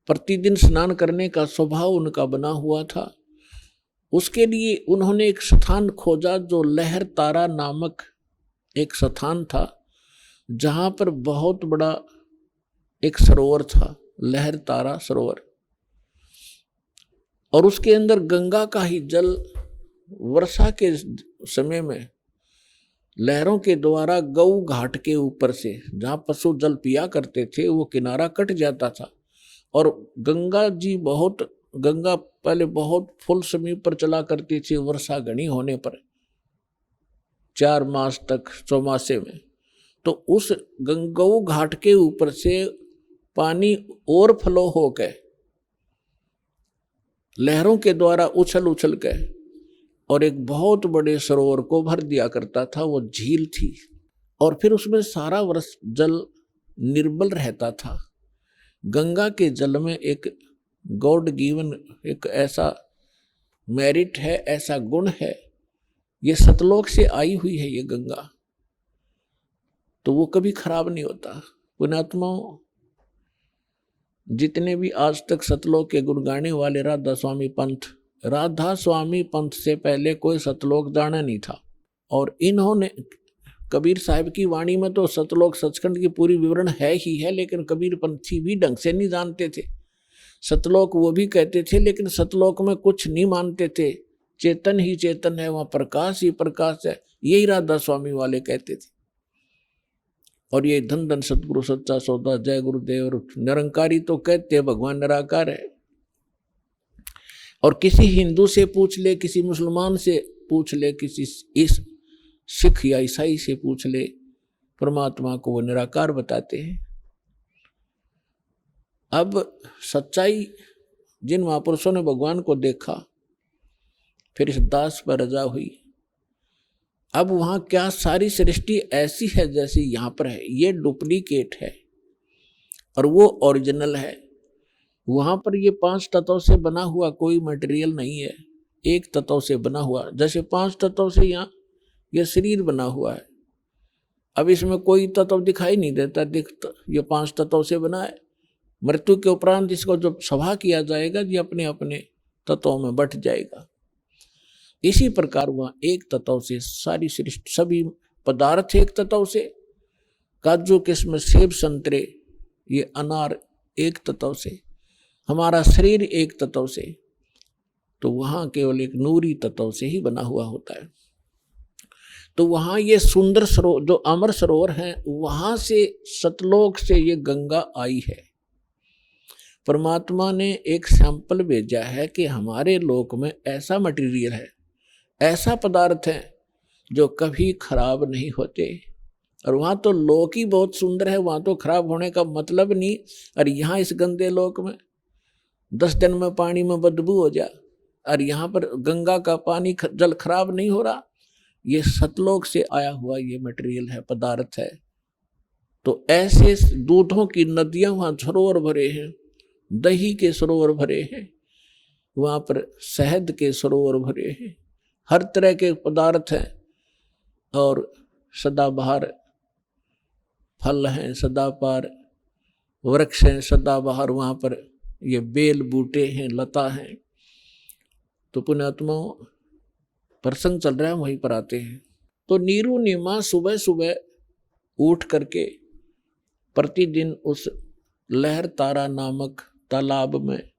प्रतिदिन स्नान करने का स्वभाव उनका बना हुआ था। उसके लिए उन्होंने एक स्थान खोजा जो लहर तारा नामक एक स्थान था, जहां पर बहुत बड़ा एक सरोवर था, लहर तारा सरोवर, और उसके अंदर गंगा का ही जल वर्षा के समय में लहरों के द्वारा गऊ घाट के ऊपर से, जहां पशु जल पिया करते थे, वो किनारा कट जाता था। और गंगा पहले बहुत फुल समीप पर चला करती थी वर्षा घनी होने पर, 4 मास तक चौमासे में। तो उस गंगऊ घाट के ऊपर से पानी और फ्लो होकर लहरों के द्वारा उछल उछल के और एक बहुत बड़े सरोवर को भर दिया करता था। वो झील थी और फिर उसमें सारा वर्ष जल निर्मल रहता था। गंगा के जल में एक गॉड गिवन एक ऐसा मेरिट है, ऐसा गुण है, ये सतलोक से आई हुई है ये गंगा, तो वो कभी खराब नहीं होता। पुण्यात्माओं, जितने भी आज तक सतलोक के गुण गाने वाले राधा स्वामी पंथ से पहले कोई सतलोक जाना नहीं था। और इन्होंने कबीर साहब की वाणी में तो सतलोक सचखंड की पूरी विवरण है ही है, लेकिन कबीर पंथी भी ढंग से नहीं जानते थे। सतलोक वो भी कहते थे, लेकिन सतलोक में कुछ नहीं मानते थे। चेतन ही चेतन है, वहां प्रकाश ही प्रकाश है, यही राधा स्वामी वाले कहते थे। और ये धन धन सतगुरु सच्चा सौदा, जय गुरुदेव, और निरंकारी तो कहते हैं भगवान निराकार है। और किसी हिंदू से पूछ ले, किसी मुसलमान से पूछ ले, किसी इस सिख या ईसाई से पूछ ले, परमात्मा को वो निराकार बताते हैं। अब सच्चाई, जिन महापुरुषों ने भगवान को देखा, फिर इस दास पर रजा हुई। अब वहां क्या सारी सृष्टि ऐसी है जैसी यहां पर है, ये डुप्लीकेट है और वो ओरिजिनल है। वहां पर ये 5 तत्वों से बना हुआ कोई मटेरियल नहीं है, एक तत्व से बना हुआ। जैसे 5 तत्वों से यहाँ ये शरीर बना हुआ है, अब इसमें कोई तत्व दिखाई नहीं देता, ये 5 तत्वों से बना है। मृत्यु के उपरांत इसको जब सभा किया जाएगा, ये अपने अपने तत्वों में बट जाएगा। इसी प्रकार वह एक तत्व से सारी सृष्टि, सभी पदार्थ एक तत्व से, काजू किस्म सेब संतरे ये अनार एक तत्व से, हमारा शरीर एक तत्व से, तो वहां केवल एक नूरी तत्व से ही बना हुआ होता है। तो वहां ये सुंदर सरोवर जो अमर सरोवर है, वहां से सतलोक से ये गंगा आई है। परमात्मा ने एक सैंपल भेजा है कि हमारे लोक में ऐसा मटेरियल है, ऐसा पदार्थ है जो कभी खराब नहीं होते। और वहां तो लोक ही बहुत सुंदर है, वहां तो खराब होने का मतलब नहीं। और यहाँ इस गंदे लोक में 10 दिन में पानी में बदबू हो जा, और यहाँ पर गंगा का पानी जल खराब नहीं हो रहा। ये सतलोक से आया हुआ ये मटेरियल है, पदार्थ है। तो ऐसे दूधों की नदियां वहां सरोवर भरे हैं, दही के सरोवर भरे हैं। वहाँ पर शहद के सरोवर भरे हैं, हर तरह के पदार्थ हैं और सदाबहार फल हैं, सदाबहार वृक्ष हैं, सदाबहार वहाँ पर ये बेल बूटे हैं, लता हैं। तो पुण्यात्माओं प्रसंग चल रहा है, वहीं पर आते हैं। तो नीरू नीमा सुबह सुबह उठ करके प्रतिदिन उस लहर तारा नामक तालाब में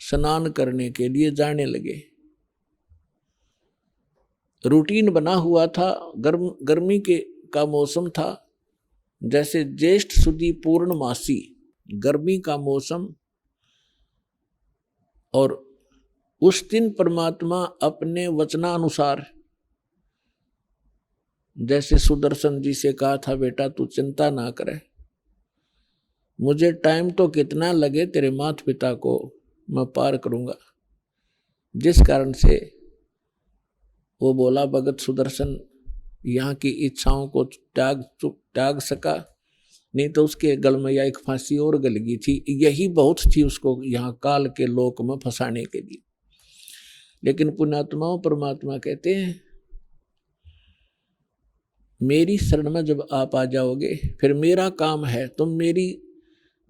स्नान करने के लिए जाने लगे। रूटीन बना हुआ था, गर्मी का मौसम था, जैसे ज्येष्ठ सुदी पूर्णमासी गर्मी का मौसम। और उस दिन परमात्मा अपने वचनानुसार, जैसे सुदर्शन जी से कहा था, बेटा तू चिंता ना करे, मुझे टाइम तो कितना लगे तेरे माता पिता को मैं पार करूंगा। जिस कारण से वो बोला भगत सुदर्शन यहाँ की इच्छाओं को त्याग सका, नहीं तो उसके गल में या एक फांसी और गल गई थी, यही बहुत थी उसको यहाँ काल के लोक में फंसाने के लिए। लेकिन पुण्यात्माओं परमात्मा कहते हैं मेरी शरण में जब आप आ जाओगे, फिर मेरा काम है, तुम मेरी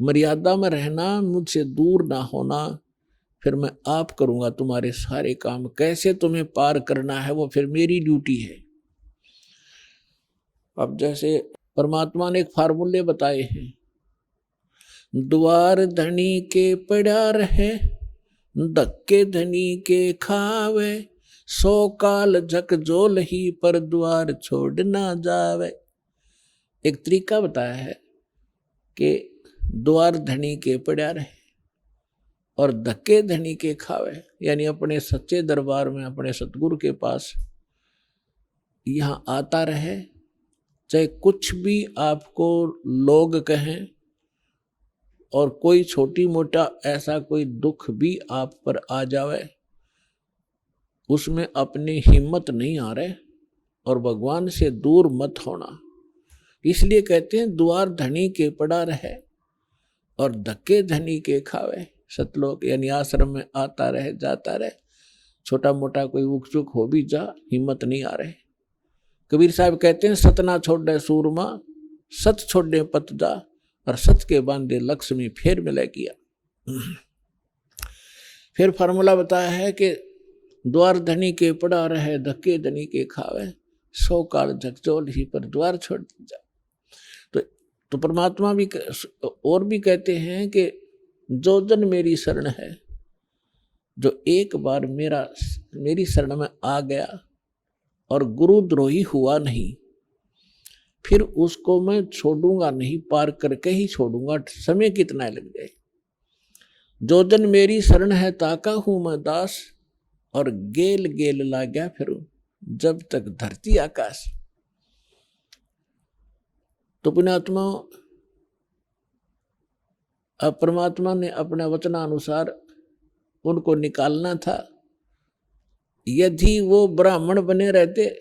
मर्यादा में रहना, मुझसे दूर ना होना, फिर मैं आप करूंगा तुम्हारे सारे काम। कैसे तुम्हें पार करना है वो फिर मेरी ड्यूटी है। अब जैसे परमात्मा ने एक फार्मूले बताए हैं, द्वार धनी के पड़ा रहे, धक्के धनी के खावे, 100 काल झकझोल ही पर द्वार छोड़ ना जावे। एक तरीका बताया है कि द्वार धनी के पड़ा रहे और धक्के धनी के खावे, यानी अपने सच्चे दरबार में, अपने सतगुरु के पास यहाँ आता रहे, चाहे कुछ भी आपको लोग कहें और कोई छोटी मोटा ऐसा कोई दुख भी आप पर आ जावे, उसमें अपनी हिम्मत नहीं आ रहे और भगवान से दूर मत होना। इसलिए कहते हैं द्वार धनी के पड़ा रहे और धक्के धनी के खावे। सतलोक यानी आश्रम में आता रहे जाता रहे, छोटा मोटा कोई उक चुक हो भी जा, हिम्मत नहीं आ रहे। कबीर साहब कहते हैं सतना छोड़े सूरमा, सत छोड़े पत जा, और सत के बांधे लक्ष्मी फेर मिले किया। फिर फार्मूला बताया है कि द्वार धनी के पड़ा रहे, धक्के धनी के खावे, 100 काल झकझोल ही पर द्वार छोड़ जा। तो परमात्मा भी और भी कहते हैं कि जो जन मेरी शरण है, जो एक बार मेरी शरण में आ गया और गुरुद्रोही हुआ नहीं, फिर उसको मैं छोड़ूंगा नहीं, पार करके ही छोड़ूंगा, समय कितना लग जाए। जो जन मेरी शरण है ताका हूं मैं दास, और गेल गेल ला गया फिर जब तक धरती आकाश। तो पुण्यात्मा अब परमात्मा ने अपने वचनानुसार उनको निकालना था। यदि वो ब्राह्मण बने रहते,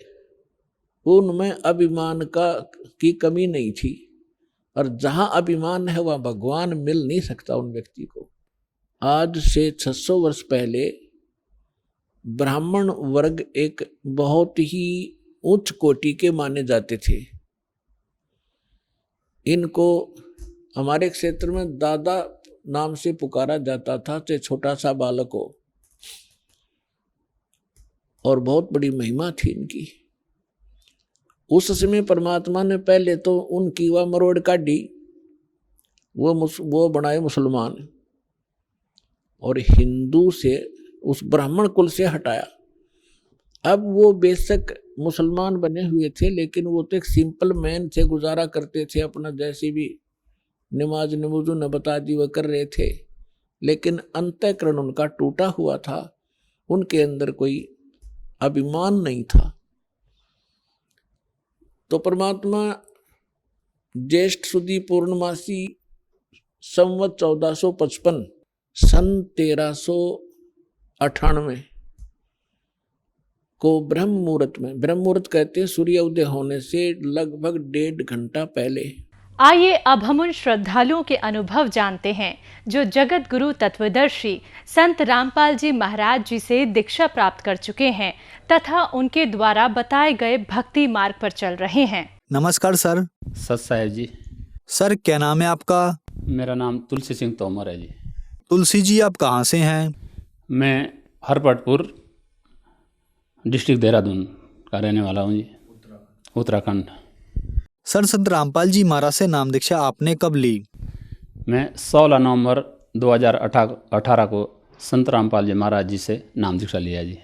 उनमें अभिमान की कमी नहीं थी, और जहां अभिमान है वहां भगवान मिल नहीं सकता उन व्यक्ति को। आज से 600 वर्ष पहले ब्राह्मण वर्ग एक बहुत ही उच्च कोटि के माने जाते थे। इनको हमारे क्षेत्र में दादा नाम से पुकारा जाता था, चाहे छोटा सा बालक हो, और बहुत बड़ी महिमा थी इनकी। उस समय परमात्मा ने पहले तो उनकी वह मरोड़ काटी, वो बनाए मुसलमान, और हिंदू से उस ब्राह्मण कुल से हटाया। अब वो बेशक मुसलमान बने हुए थे, लेकिन वो तो एक सिंपल मैन से गुजारा करते थे, अपना जैसी भी नमाज नमूजू न बता दी वह कर रहे थे, लेकिन अंतःकरण उनका टूटा हुआ था, उनके अंदर कोई अभिमान नहीं था। तो परमात्मा ज्येष्ठ सुदी पूर्णमासी संवत 1455 सन 1398 को ब्रह्म मुहूर्त में, ब्रह्म मुहूर्त कहते हैं सूर्य उदय होने से लगभग 1.5 घंटा पहले, आइए अब हम उन श्रद्धालुओं के अनुभव जानते हैं जो जगत गुरु तत्वदर्शी संत रामपाल जी महाराज जी से दीक्षा प्राप्त कर चुके हैं तथा उनके द्वारा बताए गए भक्ति मार्ग पर चल रहे हैं। नमस्कार सर। सत साहेब जी। सर क्या नाम है आपका? मेरा नाम तुलसी सिंह तोमर है जी। तुलसी जी आप कहाँ से हैं? मैं हरपटपुर डिस्ट्रिक्ट देहरादून का रहने वाला हूँ जी, उत्तराखंड। सर संत रामपाल जी महाराज से नाम दीक्षा आपने कब ली? मैं 16 नवंबर 2018 को संत रामपाल जी महाराज जी से नाम दीक्षा लिया जी।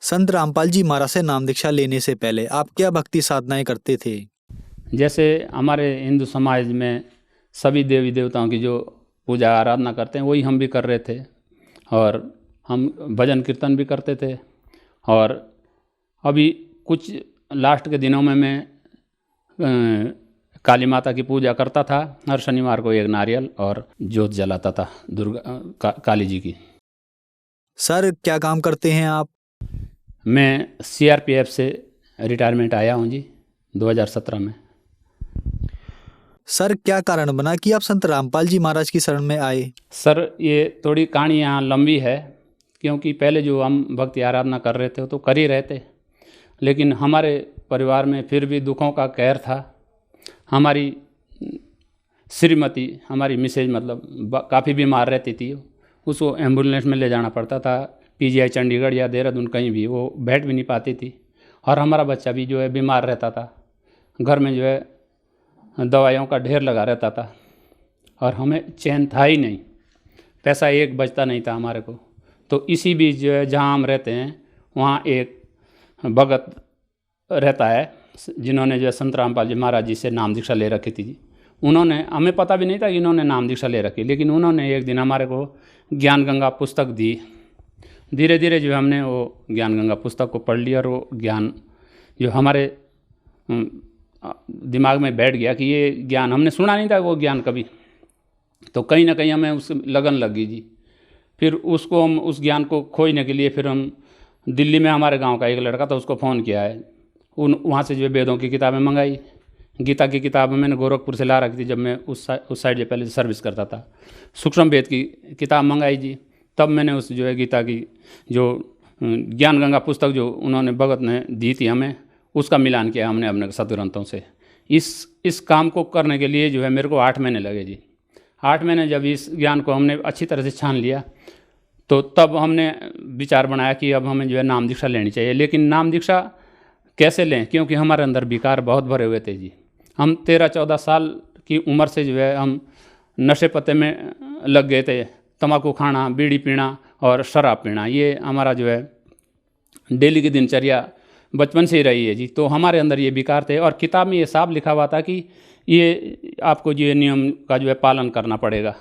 संत रामपाल जी महाराज से नाम दीक्षा लेने से पहले आप क्या भक्ति साधनाएं करते थे? जैसे हमारे हिंदू समाज में सभी देवी देवताओं की जो पूजा आराधना करते हैं वही हम भी कर रहे थे, और हम भजन कीर्तन भी करते थे। और अभी कुछ लास्ट के दिनों में मैं काली माता की पूजा करता था। हर शनिवार को एक नारियल और जोत जलाता था दुर्गा काली जी की। सर क्या काम करते हैं आप? मैं CRPF से रिटायरमेंट आया हूँ जी 2017 में। सर क्या कारण बना कि आप संत रामपाल जी महाराज की शरण में आए? सर ये थोड़ी कहानी यहाँ लंबी है, क्योंकि पहले जो हम भक्ति आराधना कर रहे थे वो तो कर ही रहे थे, लेकिन हमारे परिवार में फिर भी दुखों का कहर था। हमारी श्रीमती, हमारी मिसेज मतलब काफ़ी बीमार रहती थी, उसको एम्बुलेंस में ले जाना पड़ता था, PGI चंडीगढ़ या देहरादून कहीं भी, वो बैठ भी नहीं पाती थी। और हमारा बच्चा भी जो है बीमार रहता था, घर में जो है दवाइयों का ढेर लगा रहता था, और हमें चैन था ही नहीं, पैसा एक बचता नहीं था हमारे को। तो इसी बीच जो है जहाँ हम रहते हैं वहाँ एक भगत रहता है जिन्होंने जो है संत रामपाल जी महाराज जी से नाम दीक्षा ले रखी थी जी। उन्होंने, हमें पता भी नहीं था कि इन्होंने नाम दीक्षा ले रखी, लेकिन उन्होंने एक दिन हमारे को ज्ञान गंगा पुस्तक दी। धीरे धीरे जो हमने वो ज्ञान गंगा पुस्तक को पढ़ लिया, और वो ज्ञान जो हमारे दिमाग में बैठ गया कि ये ज्ञान हमने सुना नहीं था वो ज्ञान कभी, तो कहीं ना कहीं हमें उस लगन लग गई जी। फिर उसको हम उस ज्ञान को खोजने के लिए फिर हम दिल्ली में, हमारे गांव का एक लड़का था, उसको फ़ोन किया है। वहाँ से जो है वेदों की किताबें मंगाई। गीता की किताब मैंने गोरखपुर से ला रखी थी जब मैं उस साइड से पहले सर्विस करता था। सूक्ष्म वेद की किताब मंगाई जी। तब मैंने उस जो है गीता की जो ज्ञान गंगा पुस्तक जो उन्होंने भगत ने दी थी हमें, उसका मिलान किया हमने अपने सदग्रंथों से। इस काम को करने के लिए जो है मेरे को 8 महीने लगे जी। 8 महीने जब इस ज्ञान को हमने अच्छी तरह से छान लिया, तो तब हमने विचार बनाया कि अब हमें जो है नाम दीक्षा लेनी चाहिए। लेकिन नाम दीक्षा कैसे लें, क्योंकि हमारे अंदर विकार बहुत भरे हुए थे जी। हम 13-14 साल की उम्र से जो है हम नशे पत्ते में लग गए थे। तंबाकू खाना, बीड़ी पीना और शराब पीना, ये हमारा जो है डेली की दिनचर्या बचपन से ही रही है जी। तो हमारे अंदर ये विकार थे, और किताब में ये साफ लिखा हुआ था कि ये आपको जो नियम का जो है पालन करना पड़ेगा।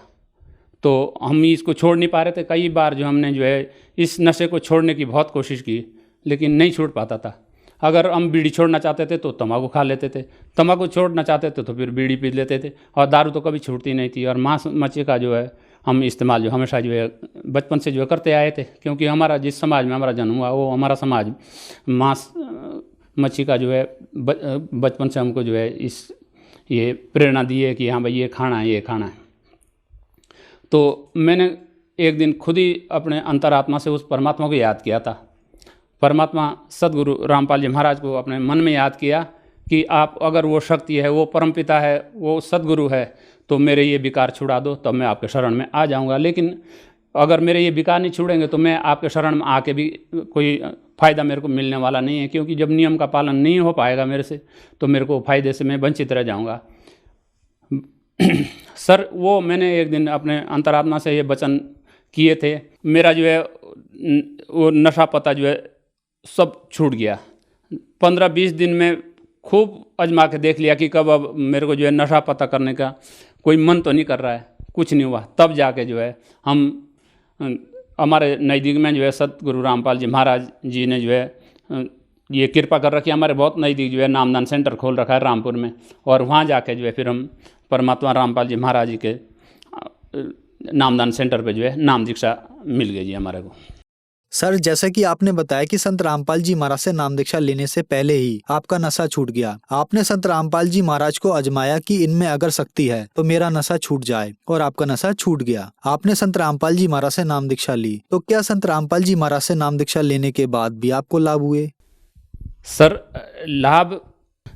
तो हम इसको छोड़ नहीं पा रहे थे। कई बार जो हमने जो है इस नशे को छोड़ने की बहुत कोशिश की, लेकिन नहीं छूट पाता था। अगर हम बीड़ी छोड़ना चाहते थे तो तंबाकू खा लेते थे, तंबाकू छोड़ना चाहते थे तो फिर बीड़ी पी लेते थे, और दारू तो कभी छूटती नहीं थी। और मांस मच्छी का जो है हम इस्तेमाल जो हमेशा जो है बचपन से जो है करते आए थे, क्योंकि हमारा जिस समाज में हमारा जन्म हुआ वो हमारा समाज मांस मच्छी का जो है बचपन से हमको जो है ये प्रेरणा दी है कि हाँ भाई ये खाना है, ये खाना है। तो मैंने एक दिन खुद ही अपने अंतरात्मा से उस परमात्मा को याद किया था। परमात्मा सदगुरु रामपाल जी महाराज को अपने मन में याद किया कि आप अगर वो शक्ति है, वो परमपिता है, वो सदगुरु है, तो मेरे ये विकार छुड़ा दो, तब मैं आपके शरण में आ जाऊंगा। लेकिन अगर मेरे ये विकार नहीं छूटेंगे तो मैं आपके शरण में आके भी कोई फ़ायदा मेरे को मिलने वाला नहीं है, क्योंकि जब नियम का पालन नहीं हो पाएगा मेरे से, तो मेरे को फ़ायदे से मैं वंचित रह जाऊँगा। सर वो मैंने एक दिन अपने अंतरात्मा से ये वचन किए थे। मेरा जो है वो नशा पता जो है सब छूट गया। 15-20 दिन में खूब आजमा के देख लिया कि कब अब मेरे को जो है नशा पता करने का कोई मन तो नहीं कर रहा है, कुछ नहीं हुआ। तब जाके जो है हम हमारे नज़दीक में जो है सतगुरु रामपाल जी महाराज जी ने जो है ये कृपा कर रखी, हमारे बहुत नज़दीक जो है नामदान सेंटर खोल रखा है रामपुर में, और वहाँ जाके जो है फिर हम परमात्मा रामपाल जी महाराज जी के नामदान सेंटर पे जो है नाम दीक्षा मिल गई जी हमारे को। सर, जैसे कि आपने बताया कि संत रामपाल जी महाराज से नाम दीक्षा लेने से पहले ही आपका नशा छूट गया। आपने संत रामपाल जी महाराज को आजमाया कि इनमें अगर शक्ति है तो मेरा नशा छूट जाए, और आपका नशा छूट गया। आपने संत रामपाल जी महाराज से नाम दीक्षा ली, तो क्या संत रामपाल जी महाराज से नाम दीक्षा लेने के बाद भी आपको लाभ हुए? सर, लाभ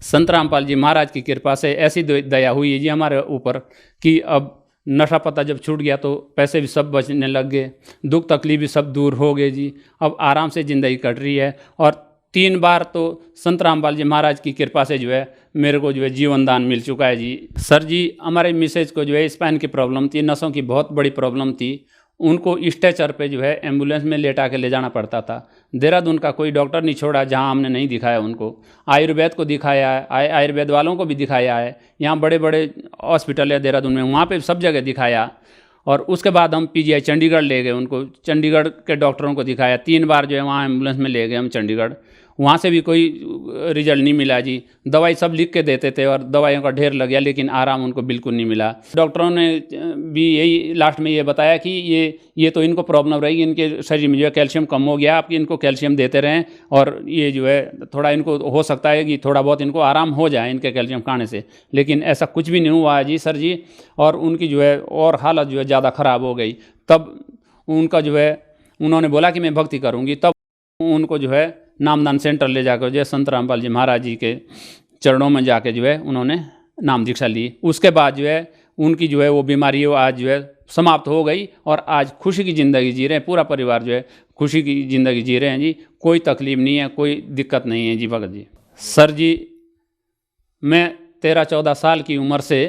संत रामपाल जी महाराज की कृपा से ऐसी दया हुई है जी हमारे ऊपर कि अब नशा पता जब छूट गया तो पैसे भी सब बचने लग गए, दुख तकलीफ भी सब दूर हो गए जी। अब आराम से ज़िंदगी कट रही है। और 3 बार तो संत रामपाल जी महाराज की कृपा से जो है मेरे को जो है जीवन दान मिल चुका है जी। सर जी, हमारे मिसेज को जो है स्पाइन की प्रॉब्लम थी, नसों की बहुत बड़ी प्रॉब्लम थी। उनको स्ट्रेचर पे जो है एम्बुलेंस में लेटा के ले जाना पड़ता था। देहरादून का कोई डॉक्टर नहीं छोड़ा जहां हमने नहीं दिखाया उनको। आयुर्वेद को दिखाया है, आयुर्वेद वालों को भी दिखाया है, यहाँ बड़े बड़े हॉस्पिटल है देहरादून में, वहाँ पे सब जगह दिखाया। और उसके बाद हम पीजीआई चंडीगढ़ ले गए उनको, चंडीगढ़ के डॉक्टरों को दिखाया। 3 बार जो है वहाँ एम्बुलेंस में ले गए हम चंडीगढ़, वहाँ से भी कोई रिजल्ट नहीं मिला जी। दवाई सब लिख के देते थे और दवाइयों का ढेर लग गया, लेकिन आराम उनको बिल्कुल नहीं मिला। डॉक्टरों ने भी यही लास्ट में ये बताया कि ये तो इनको प्रॉब्लम रहेगी, इनके शरीर में जो है कैल्शियम कम हो गया, आप इनको कैल्शियम देते रहें और ये जो है थोड़ा इनको हो सकता है कि थोड़ा बहुत इनको आराम हो जाए इनके कैल्शियम खाने से। लेकिन ऐसा कुछ भी नहीं हुआ है जी सर जी। और उनकी जो है और हालत जो है ज़्यादा ख़राब हो गई। तब उनका जो है उन्होंने बोला कि मैं भक्ति करूँगी, तब उनको जो है नामदान सेंटर ले जाकर जो है संत रामपाल जी महाराज जी के चरणों में जाके जो है उन्होंने नाम दीक्षा ली। उसके बाद जो है उनकी जो है वो बीमारी वो आज जो है समाप्त हो गई और आज खुशी की ज़िंदगी जी रहे हैं। पूरा परिवार जो है खुशी की ज़िंदगी जी रहे हैं जी। कोई तकलीफ नहीं है, कोई दिक्कत नहीं है जी भगत जी। सर जी, मैं 13-14 साल की उम्र से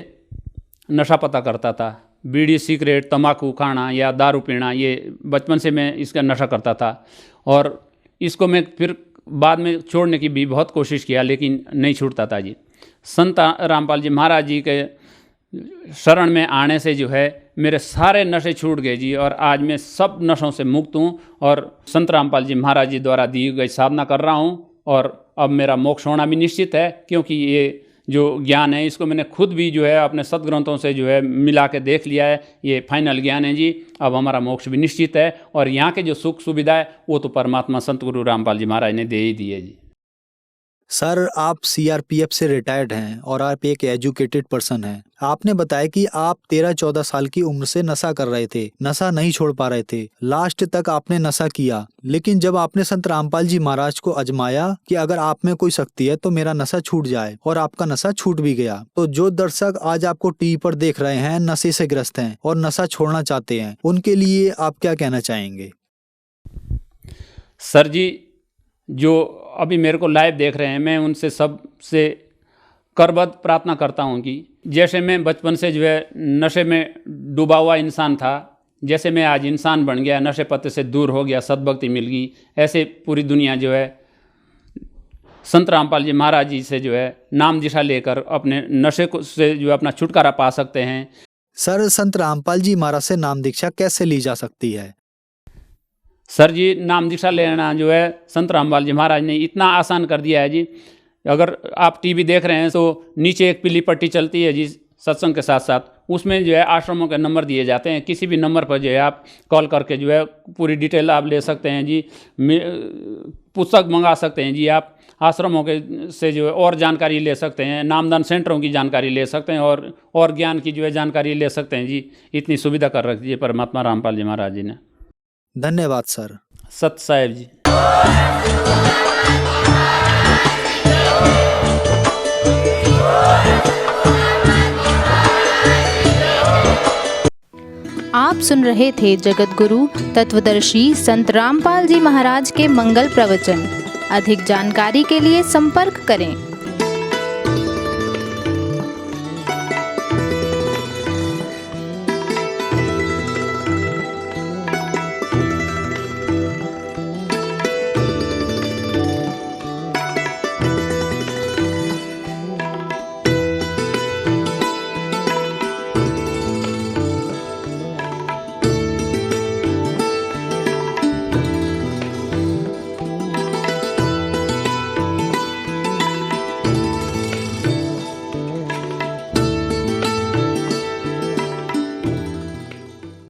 नशा पता करता था। बीड़ी, सिगरेट, तम्बाकू खाना या दारू पीना, ये बचपन से मैं इसका नशा करता था। और इसको मैं फिर बाद में छोड़ने की भी बहुत कोशिश किया, लेकिन नहीं छूटता था जी। संत रामपाल जी महाराज जी के शरण में आने से जो है मेरे सारे नशे छूट गए जी। और आज मैं सब नशों से मुक्त हूँ और संत रामपाल जी महाराज जी द्वारा दी गई साधना कर रहा हूँ। और अब मेरा मोक्ष होना भी निश्चित है, क्योंकि ये जो ज्ञान है इसको मैंने खुद भी जो है अपने सदग्रंथों से जो है मिला के देख लिया है। ये फाइनल ज्ञान है जी। अब हमारा मोक्ष भी निश्चित है और यहाँ के जो सुख सुविधा है वो तो परमात्मा संत गुरु रामपाल जी महाराज ने दे ही दी है जी। सर, आप सीआरपीएफ से रिटायर्ड हैं और आप एक एजुकेटेड पर्सन हैं। आपने बताया कि आप 13-14 साल की उम्र से नशा कर रहे थे, नशा नहीं छोड़ पा रहे थे, लास्ट तक आपने नशा किया। लेकिन जब आपने संत रामपाल जी महाराज को आजमाया कि अगर आप में कोई शक्ति है तो मेरा नशा छूट जाए, और आपका नशा छूट भी गया। तो जो दर्शक आज आपको टीवी पर देख रहे हैं, नशे से ग्रस्त हैं और नशा छोड़ना चाहते हैं, उनके लिए आप क्या कहना चाहेंगे? सर जी, जो अभी मेरे को लाइव देख रहे हैं, मैं उनसे सबसे करबद्ध प्रार्थना करता हूं कि जैसे मैं बचपन से जो है नशे में डूबा हुआ इंसान था, जैसे मैं आज इंसान बन गया, नशे पत्ते से दूर हो गया, सद्भक्ति मिल गई, ऐसे पूरी दुनिया जो है संत रामपाल जी महाराज जी से जो है नाम दीक्षा लेकर अपने नशे को से जो है अपना छुटकारा पा सकते हैं। सर, संत रामपाल जी महाराज से नाम दीक्षा कैसे ली जा सकती है? सर जी, नाम दीक्षा लेना जो है संत रामपाल जी महाराज ने इतना आसान कर दिया है जी। अगर आप टीवी देख रहे हैं तो नीचे एक पीली पट्टी चलती है जी सत्संग के साथ साथ, उसमें जो है आश्रमों के नंबर दिए जाते हैं। किसी भी नंबर पर जो है आप कॉल करके जो है पूरी डिटेल आप ले सकते हैं जी। पुस्तक मंगा सकते हैं जी आप, आश्रमों के से जो है और जानकारी ले सकते हैं, नामदान सेंटरों की जानकारी ले सकते हैं और ज्ञान की जो है जानकारी ले सकते हैं जी। इतनी सुविधा कर रखी है परमात्मा रामपाल जी महाराज जी ने। धन्यवाद सर। सत साहेब जी। आप सुन रहे थे जगत गुरु तत्वदर्शी संत रामपाल जी महाराज के मंगल प्रवचन। अधिक जानकारी के लिए संपर्क करें।